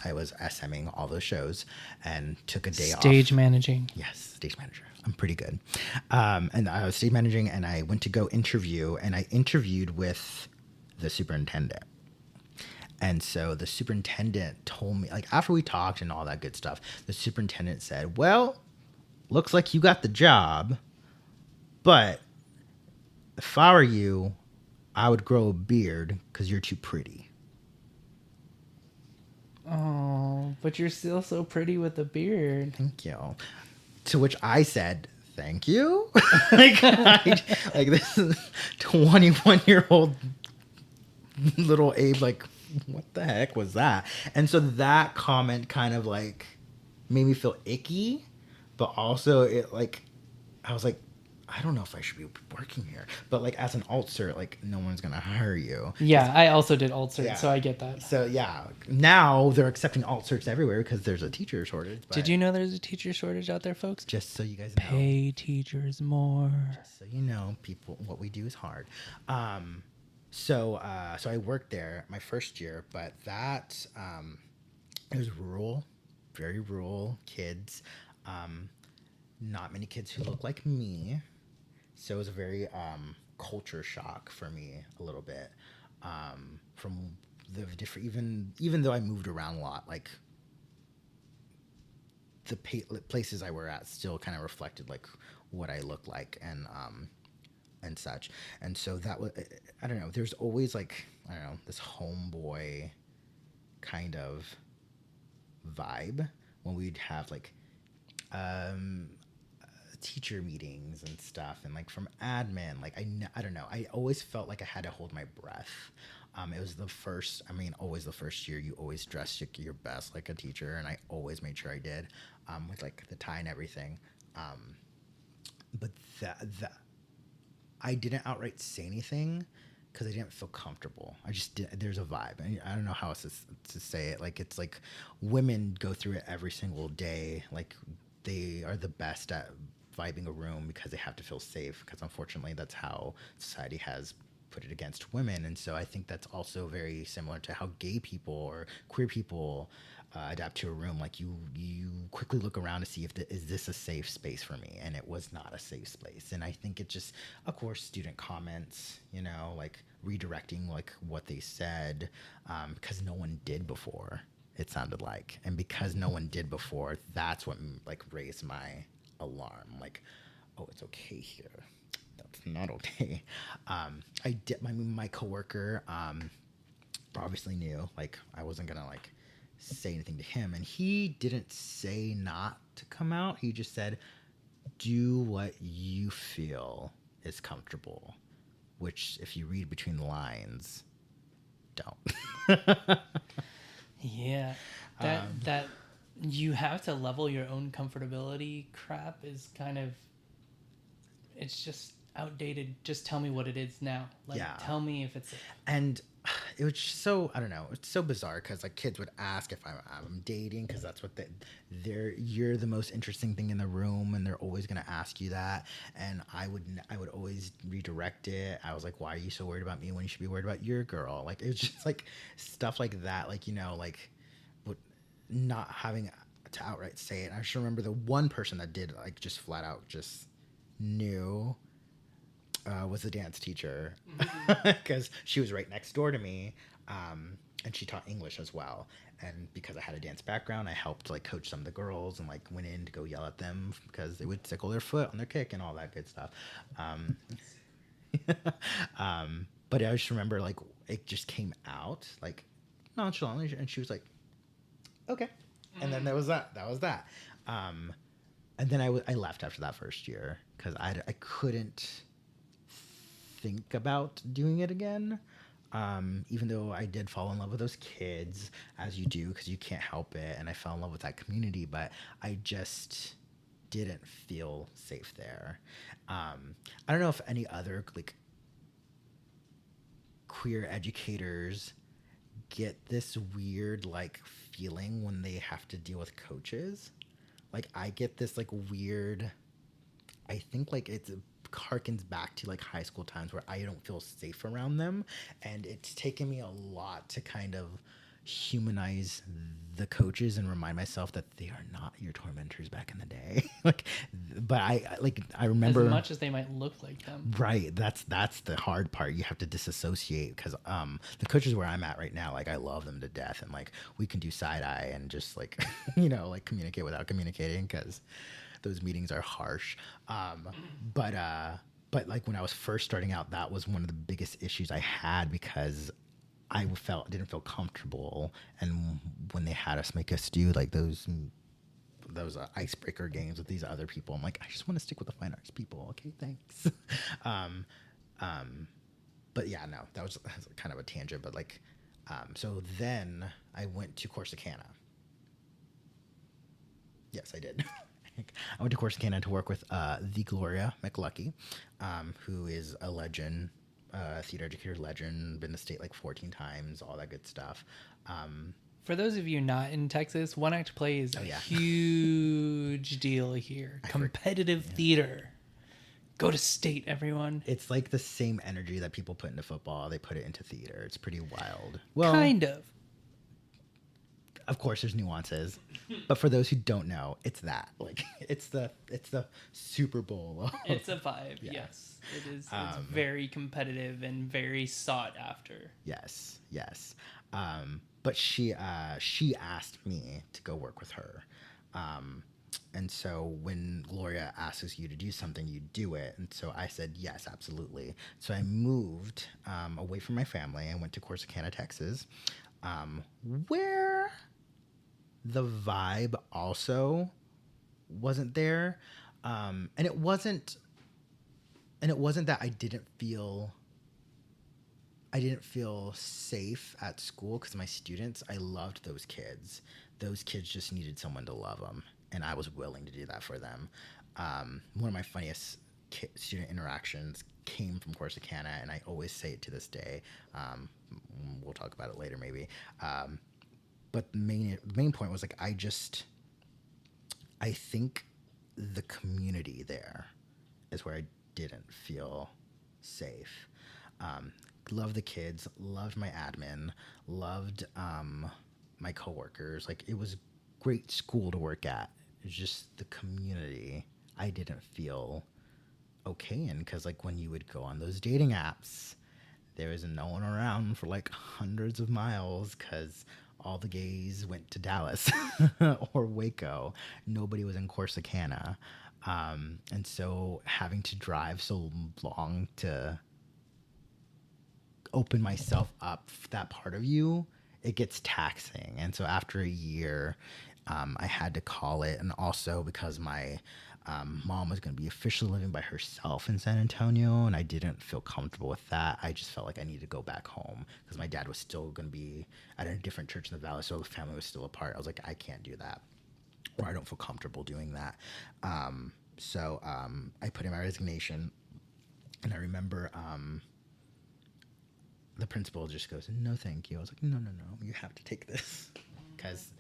I was SMing all those shows and took a day off. Stage managing. Yes, stage manager. I'm pretty good. And I was stage managing, and I went to go interview, and I interviewed with the superintendent. And so the superintendent told me, like, after we talked and all that good stuff, the superintendent said, well, looks like you got the job, but if I were you, I would grow a beard because you're too pretty. Oh, but you're still so pretty with a beard. Thank you. To which I said, thank you. like this is 21-year-old little Abe, like, what the heck was that? And so that comment kind of like made me feel icky, but also it like, I was like, I don't know if I should be working here. But like, as an alt cert, like, no one's going to hire you. Yeah, I also did alt cert, Yeah. so I get that. So yeah, now they're accepting alt certs everywhere because there's a teacher shortage. But Did you know there's a teacher shortage out there, folks? just so you guys know. Pay teachers more. So you know, people, what we do is hard. So I worked there my first year, but that it was rural, very rural kids. Not many kids who look like me. So it was a very culture shock for me a little bit. From the different, even though I moved around a lot, like the places I were at still kind of reflected like what I looked like and such. And so that was, I don't know, there's always like, I don't know, this homeboy kind of vibe when we'd have like teacher meetings and stuff, and like from admin, like I don't know, I always felt like I had to hold my breath. It was always the first year, you always dress your best like a teacher, and I always made sure I did, with like the tie and everything. But that I didn't outright say anything because I didn't feel comfortable. I just did. There's a vibe. I don't know how else to say it. Like, it's like women go through it every single day. Like, they are the best at vibing a room because they have to feel safe, because unfortunately that's how society has put it against women. And so I think that's also very similar to how gay people or queer people adapt to a room. Like, you quickly look around to see if is this a safe space for me, and it was not a safe space. And I think it just, of course, student comments, you know, like redirecting like what they said, because no one did before, it sounded like. And because no one did before, that's what like raised my alarm. Like, oh, it's okay here, that's not okay. I did. My coworker obviously knew, like, I wasn't gonna like say anything to him, and he didn't say not to come out. He just said, do what you feel is comfortable, which, if you read between the lines, don't. Yeah, that you have to level your own comfortability crap is kind of, it's just outdated. Just tell me what it is now. Like, Yeah. Tell me if it's. And it was just so, I don't know, it's so bizarre because like kids would ask if I'm dating, because that's what you're the most interesting thing in the room, and they're always going to ask you that. And I would always redirect it. I was like, why are you so worried about me when you should be worried about your girl? Like, it was just like stuff like that, like, you know, like not having to outright say it. I just remember the one person that did like just flat out just knew was the dance teacher, because she was right next door to me, and she taught English as well. And because I had a dance background, I helped like coach some of the girls, and like went in to go yell at them because they would tickle their foot on their kick and all that good stuff. But I just remember like it just came out like nonchalantly, and she was like, okay. And then that was that. And then I left after that first year because I couldn't think about doing it again. Even though I did fall in love with those kids, as you do, because you can't help it. And I fell in love with that community, but I just didn't feel safe there. I don't know if any other like queer educators get this weird like feeling when they have to deal with coaches. Like I get this like weird, I think like it harkens back to like high school times where I don't feel safe around them, and it's taken me a lot to kind of humanize the coaches and remind myself that they are not your tormentors back in the day. Like, but I remember as much as they might look like them. Right. That's the hard part. You have to disassociate because the coaches where I'm at right now, like I love them to death, and like we can do side eye and just like like communicate without communicating because those meetings are harsh. But like when I was first starting out, that was one of the biggest issues I had because I didn't feel comfortable, and when they had us make us do like those icebreaker games with these other people, I'm like, I just want to stick with the fine arts people. Okay, thanks. But yeah, no, that was kind of a tangent. But like, so then I went to Corsicana. Yes, I did. I went to Corsicana to work with the Gloria McLucky, who is a legend. Theater educator legend, been to state like 14 times, all that good stuff. For those of you not in Texas, one act play is a huge deal here. Competitive theater. Go to state, everyone. It's like the same energy that people put into football, they put it into theater. It's pretty wild. Well, kind of. Of course, there's nuances, but for those who don't know, it's that. Like, it's the Super Bowl. It's a vibe. Yeah. Yes, it is. It's very competitive and very sought after. Yes. But she asked me to go work with her, and so when Gloria asks you to do something, you do it. And so I said yes, absolutely. So I moved away from my family and went to Corsicana, Texas, where the vibe also wasn't there, and it wasn't that I didn't feel safe at school because my students, I loved those kids. Those kids just needed someone to love them, and I was willing to do that for them. One of my funniest student interactions came from Corsicana, and I always say it to this day. We'll talk about it later maybe. But the main point was like I think the community there is where I didn't feel safe. Loved the kids, loved my admin, loved my coworkers. Like it was great school to work at. It was just the community I didn't feel okay in, because like when you would go on those dating apps, there was no one around for like hundreds of miles because all the gays went to Dallas or Waco. Nobody was in Corsicana. And so having to drive so long to open myself up for that part of you, it gets taxing. And so after a year, I had to call it. And also because my mom was going to be officially living by herself in San Antonio, and I didn't feel comfortable with that. I just felt like I needed to go back home because my dad was still going to be at a different church in the valley, so the family was still apart. I was like, I can't do that, or I don't feel comfortable doing that. So I put in my resignation, and I remember the principal just goes, "No, thank you." I was like, no, you have to take this. Because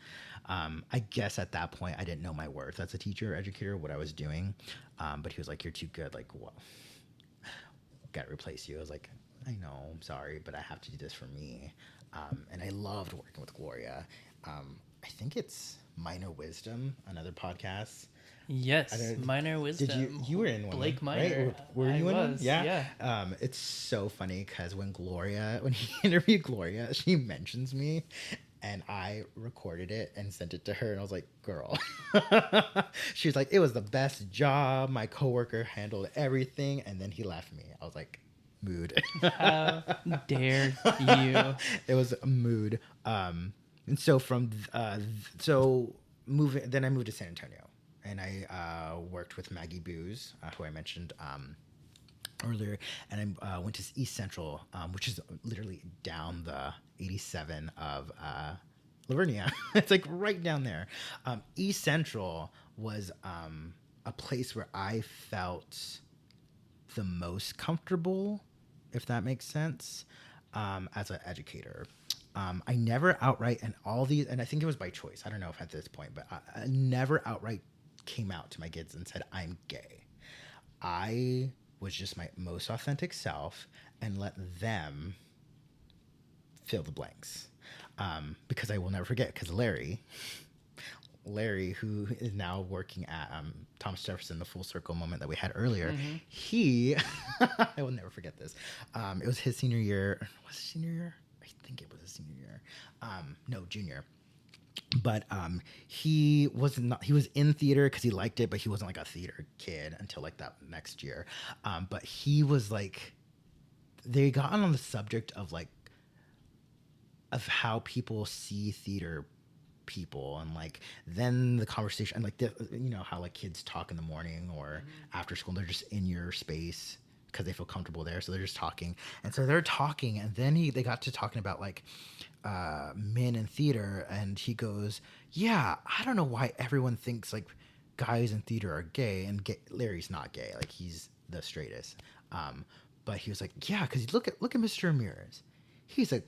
I guess at that point I didn't know my worth as a teacher or educator, what I was doing. But he was like, "You're too good. Like, well, got to replace you." I was like, "I know, I'm sorry, but I have to do this for me." And I loved working with Gloria. I think it's Minor Wisdom, another podcast. Yes, Minor Wisdom. Did you were in one? Blake Minor. Right? Were you in one? Yeah. It's so funny because when he interviewed Gloria, she mentions me. And I recorded it and sent it to her, and I was like, "Girl," she was like, "It was the best job. My coworker handled everything," and then he left me. I was like, "Mood." How dare you? It was a mood. And so so Then I moved to San Antonio, and I worked with Maggie Booz, who I mentioned earlier, and I went to East Central, which is literally down the 87 of Lavernia. It's like right down there. East Central was a place where I felt the most comfortable, if that makes sense, as an educator. I never outright, and I think it was by choice. I don't know if at this point, but I never outright came out to my kids and said, I'm gay. I was just my most authentic self and let them fill the blanks. Because I will never forget, because Larry, who is now working at Thomas Jefferson, the full circle moment that we had earlier, he, I will never forget this. It was his senior year. Was it senior year? I think it was his senior year. No, junior. But he was in theater because he liked it, but he wasn't like a theater kid until like that next year. But he was like, they got on the subject of how people see theater people, and like then the conversation, and like how like kids talk in the morning or after school, they're just in your space because they feel comfortable there, so they're just talking. And so they're talking, and then they got to talking about like men in theater, and he goes, yeah, I don't know why everyone thinks like guys in theater are gay, and Larry's not gay, like he's the straightest. But he was like, yeah, because look at Mr. Ramirez. He's a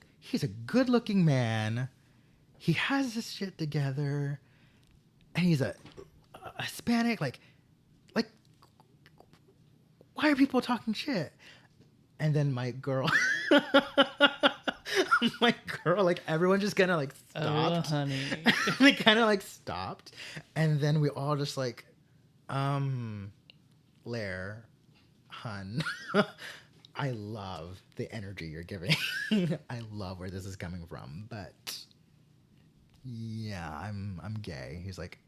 good looking man. He has his shit together, and he's a Hispanic. Like, why are people talking shit? And then my girl, like everyone just kind of like stopped. Oh, honey. They kind of like stopped, and then we all just like, Lair, hun. I love the energy you're giving. I love where this is coming from, but yeah, I'm gay. He's like,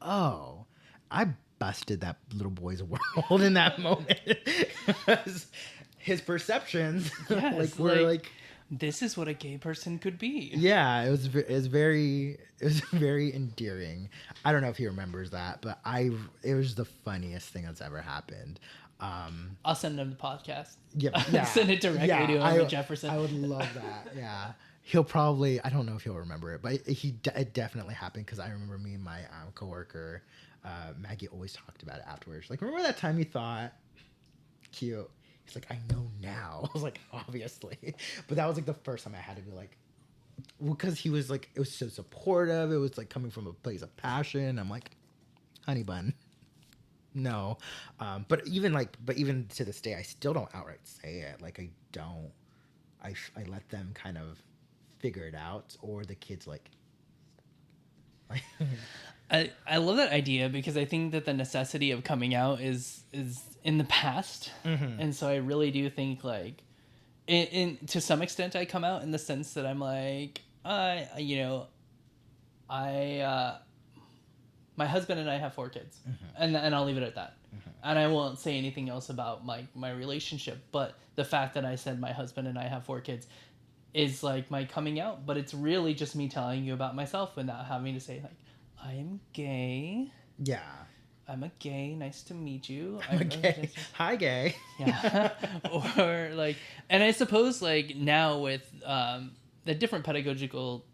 oh, I busted that little boy's world in that moment. His perceptions, yes, were like, this is what a gay person could be. Yeah, it was very endearing. I don't know if he remembers that, but it was the funniest thing that's ever happened. I'll send him the podcast. Yeah. Send it directly to him at Jefferson. I would love that. Yeah. He'll probably, I don't know if he'll remember it, but it definitely happened, because I remember me and my coworker, Maggie, always talked about it afterwards. Like, remember that time you thought cute? He's like, I know now. I was like, obviously. But that was like the first time I had to be like, because he was like, it was so supportive. It was like coming from a place of passion. I'm like, honey bun. No. But even to this day, I still don't outright say it. Like, I don't. I let them kind of figure it out, or the kids like. I love that idea, because I think that the necessity of coming out is in the past, and so I really do think like, to some extent, I come out in the sense that I'm like, my husband and I have 4 kids, and I'll leave it at that. And I won't say anything else about my relationship, but the fact that I said my husband and I have 4 kids is like my coming out, but it's really just me telling you about myself without having to say like, I am gay. Yeah. I'm a gay. Nice to meet you. I'm a gay. Hi, gay. Yeah. Or like, and I suppose like now with the different pedagogical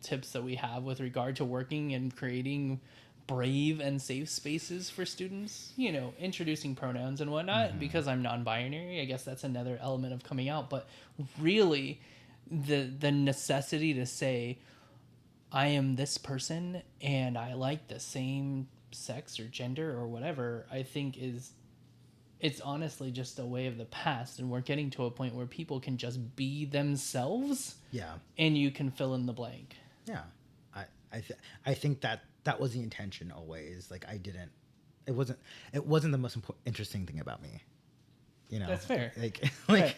tips that we have with regard to working and creating brave and safe spaces for students, introducing pronouns and whatnot, because I'm non-binary, I guess that's another element of coming out. But really the necessity to say, I am this person and I like the same sex or gender or whatever, I think it's honestly just a way of the past, and we're getting to a point where people can just be themselves. Yeah. And you can fill in the blank. Yeah. I think that was the intention always. Like, it wasn't the most interesting thing about me. That's fair. Right.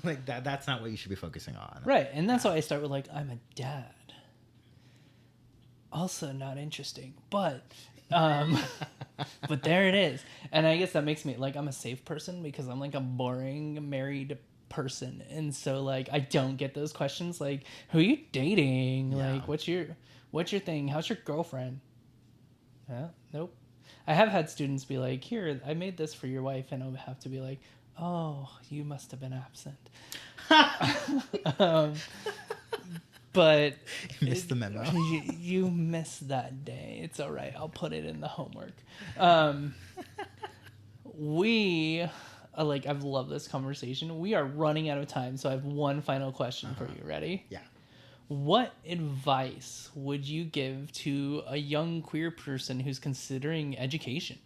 Like that's not what you should be focusing on. Right. And that's why I start with like, I'm a dad. Also not interesting, but but there it is. And I guess that makes me like, I'm a safe person because I'm like a boring married person, and so like I don't get those questions like, who are you dating? Yeah. Like, what's What's your thing? How's your girlfriend? Nope. I have had students be like, here, I made this for your wife. And I'll have to be like, oh, you must have been absent. But Missed the memo. You missed that day. It's all right. I'll put it in the homework. I've loved this conversation. We are running out of time, so I have one final question for you. Ready? Yeah. What advice would you give to a young queer person who's considering education?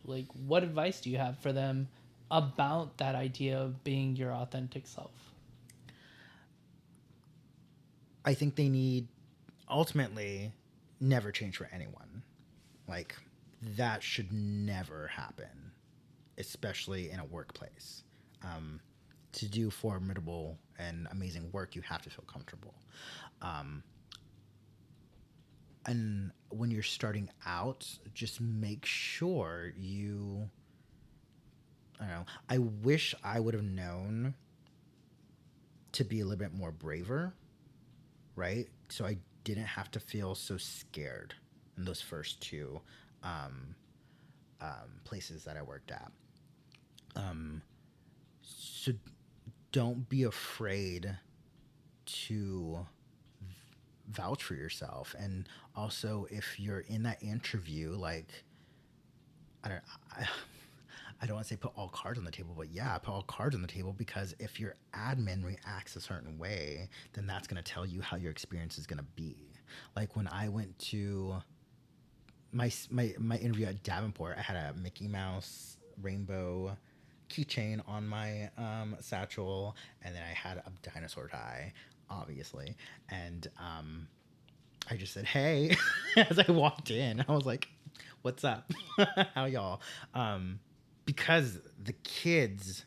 Like, what advice do you have for them about that idea of being your authentic self? I think they need, ultimately, never change for anyone. Like, that should never happen, especially in a workplace. To do formidable and amazing work, you have to feel comfortable. And when you're starting out, just make sure you, I don't know, I wish I would have known to be a little bit more braver, right? So I didn't have to feel so scared in those first two places that I worked at. So don't be afraid to vouch for yourself. And also, if you're in that interview, like, I don't want to say put all cards on the table, but yeah, put all cards on the table, because if your admin reacts a certain way, then that's going to tell you how your experience is going to be. Like when I went to my interview at Davenport, I had a Mickey Mouse rainbow keychain on my satchel, and then I had a dinosaur tie, obviously, and I just said, hey, as I walked in. I was like, what's up? How y'all? Because the kids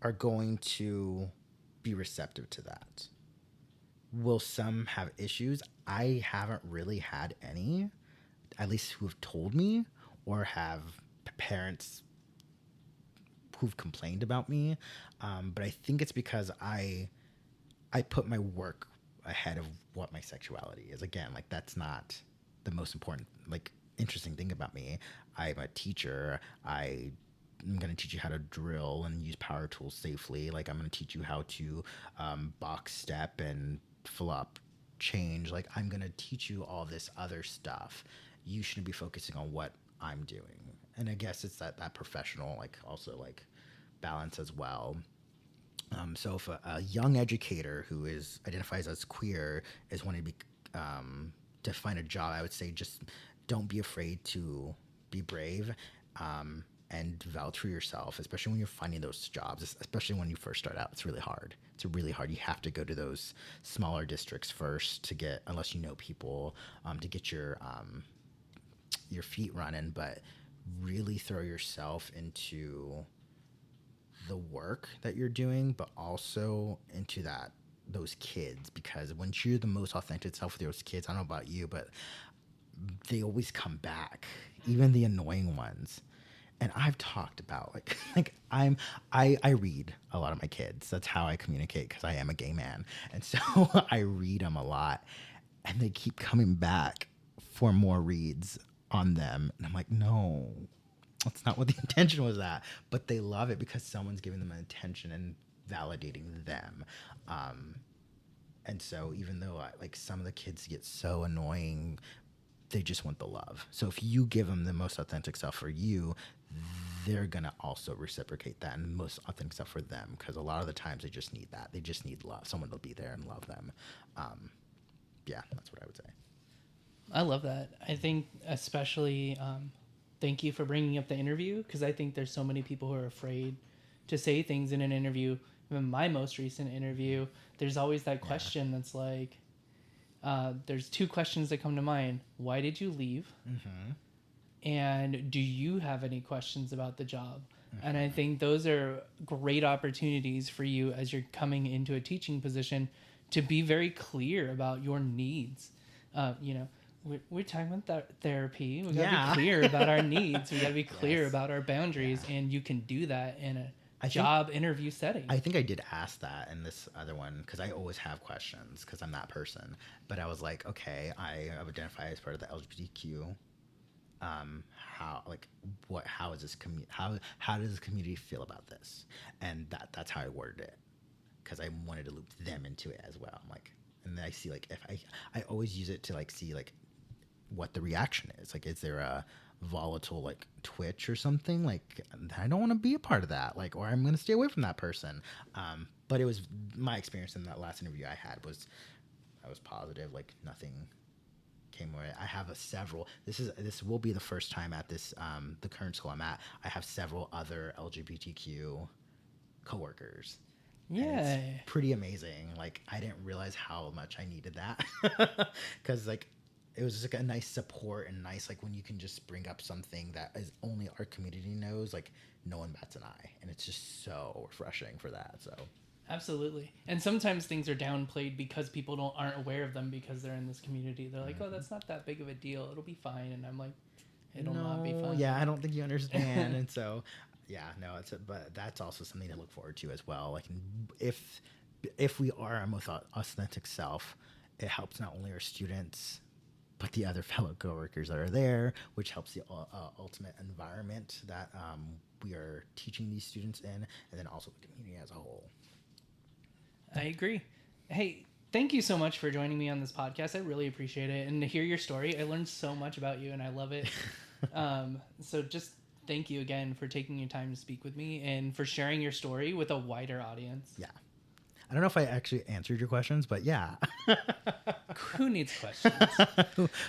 are going to be receptive to that. Will some have issues? I haven't really had any, at least who have told me, or have parents who've complained about me. But I think it's because I put my work ahead of what my sexuality is. Again, like, that's not the most important, like, interesting thing about me. I'm a teacher. I'm going to teach you how to drill and use power tools safely. Like, I'm going to teach you how to box step and flop change. Like, I'm going to teach you all this other stuff. You shouldn't be focusing on what I'm doing. And I guess it's that professional, like, also, like, balance as well. So if a young educator who identifies as queer is wanting to find a job, I would say just don't be afraid to be brave and vouch for yourself, especially when you're finding those jobs, especially when you first start out. It's really hard. It's really hard. You have to go to those smaller districts first to get, unless you know people, to get your feet running, but really throw yourself into the work that you're doing, but also into those kids, because when you're the most authentic self with those kids, I don't know about you, but they always come back, even the annoying ones. And I've talked about I read a lot of my kids. That's how I communicate, because I am a gay man, and so I read them a lot, and they keep coming back for more reads on them, and I'm like, no, that's not what the intention was at. But they love it because someone's giving them an attention and validating them. And so even though some of the kids get so annoying, they just want the love. So if you give them the most authentic self for you, they're going to also reciprocate that, and the most authentic self for them, because a lot of the times they just need that. They just need love. Someone to be there and love them. Yeah, that's what I would say. I love that. I think especially thank you for bringing up the interview, because I think there's so many people who are afraid to say things in an interview. Even my most recent interview, there's always that question that's like, there's two questions that come to mind. Why did you leave? Mm-hmm. And do you have any questions about the job? Mm-hmm. And I think those are great opportunities for you as you're coming into a teaching position to be very clear about your needs. We're talking about therapy. We got to be clear about our needs. We got to be clear about our boundaries, and you can do that in a job interview setting. I think I did ask that in this other one because I always have questions because I'm that person. But I was like, okay, I identify as part of the LGBTQ. How is this how does the community feel about this? And that's how I worded it because I wanted to loop them into it as well. I'm like, and then I see like if I always use it to like see like what the reaction is. Like, is there a volatile like twitch or something? Like, I don't want to be a part of that. Like, or I'm going to stay away from that person. But it was my experience in that last interview I had was I was positive. Like nothing came away. I have several. This will be the first time at this the current school I'm at. I have several other LGBTQ coworkers. Yeah, it's pretty amazing. Like I didn't realize how much I needed that because like it was just like a nice support and nice like when you can just bring up something that is only our community knows. Like no one bats an eye, and it's just so refreshing for that. So. Absolutely. And sometimes things are downplayed because people aren't aware of them because they're in this community. They're like, oh, that's not that big of a deal. It'll be fine. And I'm like, it'll not be fine. Yeah, I don't think you understand. And so, yeah, no, but that's also something to look forward to as well. Like if we are our most authentic self, it helps not only our students, but the other fellow coworkers that are there, which helps the ultimate environment that we are teaching these students in, and then also the community as a whole. I agree. Hey, thank you so much for joining me on this podcast. I really appreciate it. And to hear your story, I learned so much about you and I love it. So just thank you again for taking your time to speak with me and for sharing your story with a wider audience. Yeah. I don't know if I actually answered your questions, but yeah. Who needs questions?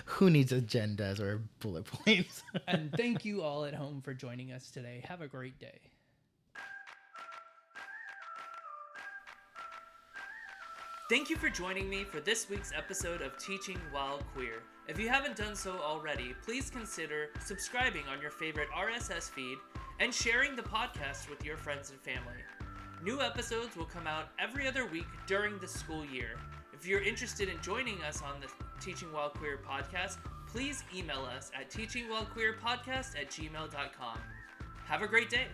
Who needs agendas or bullet points? And thank you all at home for joining us today. Have a great day. Thank you for joining me for this week's episode of Teaching While Queer. If you haven't done so already, please consider subscribing on your favorite RSS feed and sharing the podcast with your friends and family. New episodes will come out every other week during the school year. If you're interested in joining us on the Teaching While Queer podcast, please email us at teachingwhilequeerpodcast@gmail.com. Have a great day.